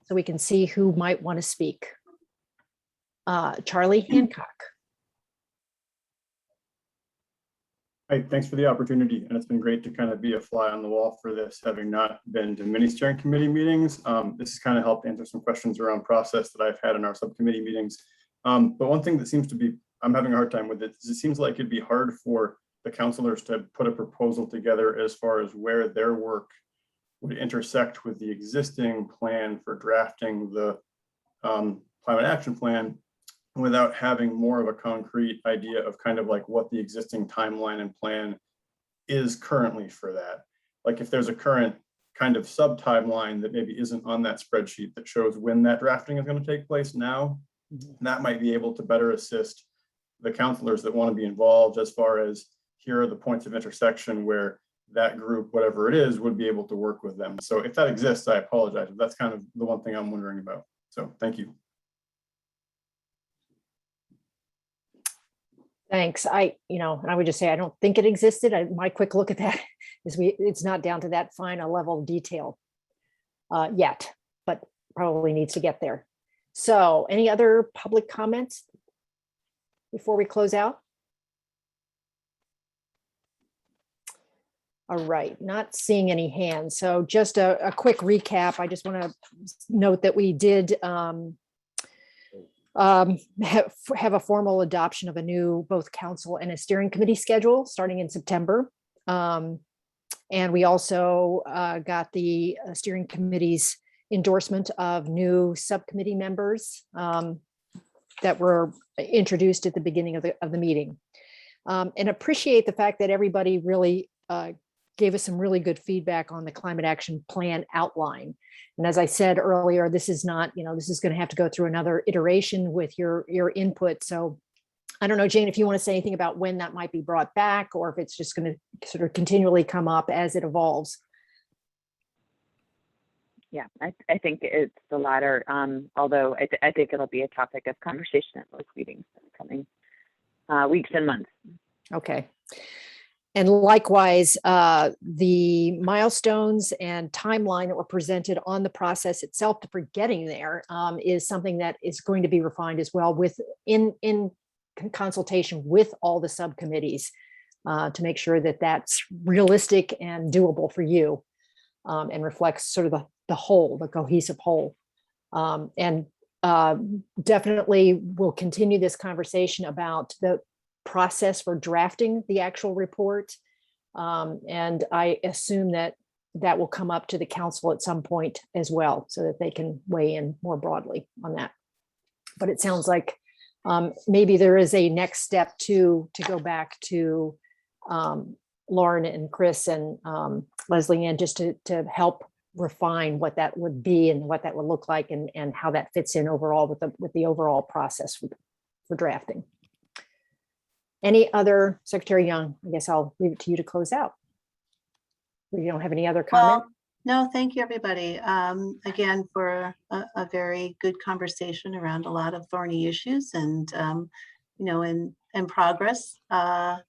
Speaker 2: so we can see who might want to speak. Charlie Hancock.
Speaker 18: Hi, thanks for the opportunity, and it's been great to kind of be a fly on the wall for this, having not been to many steering committee meetings. This has kind of helped answer some questions around process that I've had in our subcommittee meetings. But one thing that seems to be, I'm having a hard time with it, is it seems like it'd be hard for the councilors to put a proposal together as far as where their work would intersect with the existing plan for drafting the climate action plan, without having more of a concrete idea of kind of like what the existing timeline and plan is currently for that. Like if there's a current kind of sub timeline that maybe isn't on that spreadsheet that shows when that drafting is going to take place now, that might be able to better assist the councilors that want to be involved, as far as here are the points of intersection where that group, whatever it is, would be able to work with them. So if that exists, I apologize. That's kind of the one thing I'm wondering about. So thank you.
Speaker 2: Thanks. And I would just say, I don't think it existed. My quick look at that is it's not down to that fine a level of detail yet, but probably needs to get there. So any other public comments before we close out? All right, not seeing any hands. So just a quick recap. I just want to note that we did have a formal adoption of a new both council and a steering committee schedule starting in September. And we also got the steering committee's endorsement of new subcommittee members that were introduced at the beginning of the meeting. And appreciate the fact that everybody really gave us some really good feedback on the climate action plan outline. And as I said earlier, this is not, this is going to have to go through another iteration with your input. So I don't know, Jane, if you want to say anything about when that might be brought back, or if it's just going to sort of continually come up as it evolves.
Speaker 3: Yeah, I think it's the latter, although I think it'll be a topic of conversation at most meetings in the coming weeks and months.
Speaker 2: Okay. And likewise, the milestones and timeline that were presented on the process itself for getting there is something that is going to be refined as well, in consultation with all the subcommittees to make sure that that's realistic and doable for you and reflects sort of the whole, the cohesive whole. And definitely we'll continue this conversation about the process for drafting the actual report. And I assume that will come up to the council at some point as well, so that they can weigh in more broadly on that. But it sounds like maybe there is a next step to go back to Lauren and Chris and Leslie Ann, just to help refine what that would be and what that would look like, and how that fits in overall with the overall process for drafting. Any other, Secretary Young? I guess I'll leave it to you to close out. We don't have any other comment?
Speaker 1: Well, no, thank you, everybody. Again, for a very good conversation around a lot of thorny issues and, in progress. I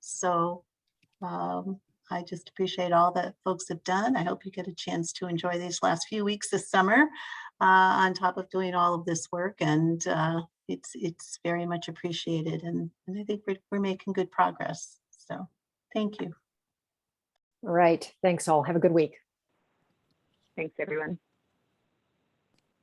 Speaker 1: just appreciate all that folks have done. I hope you get a chance to enjoy these last few weeks this summer on top of doing all of this work. And it's very much appreciated. And I think we're making good progress. So thank you.
Speaker 2: All right. Thanks all. Have a good week.
Speaker 3: Thanks, everyone.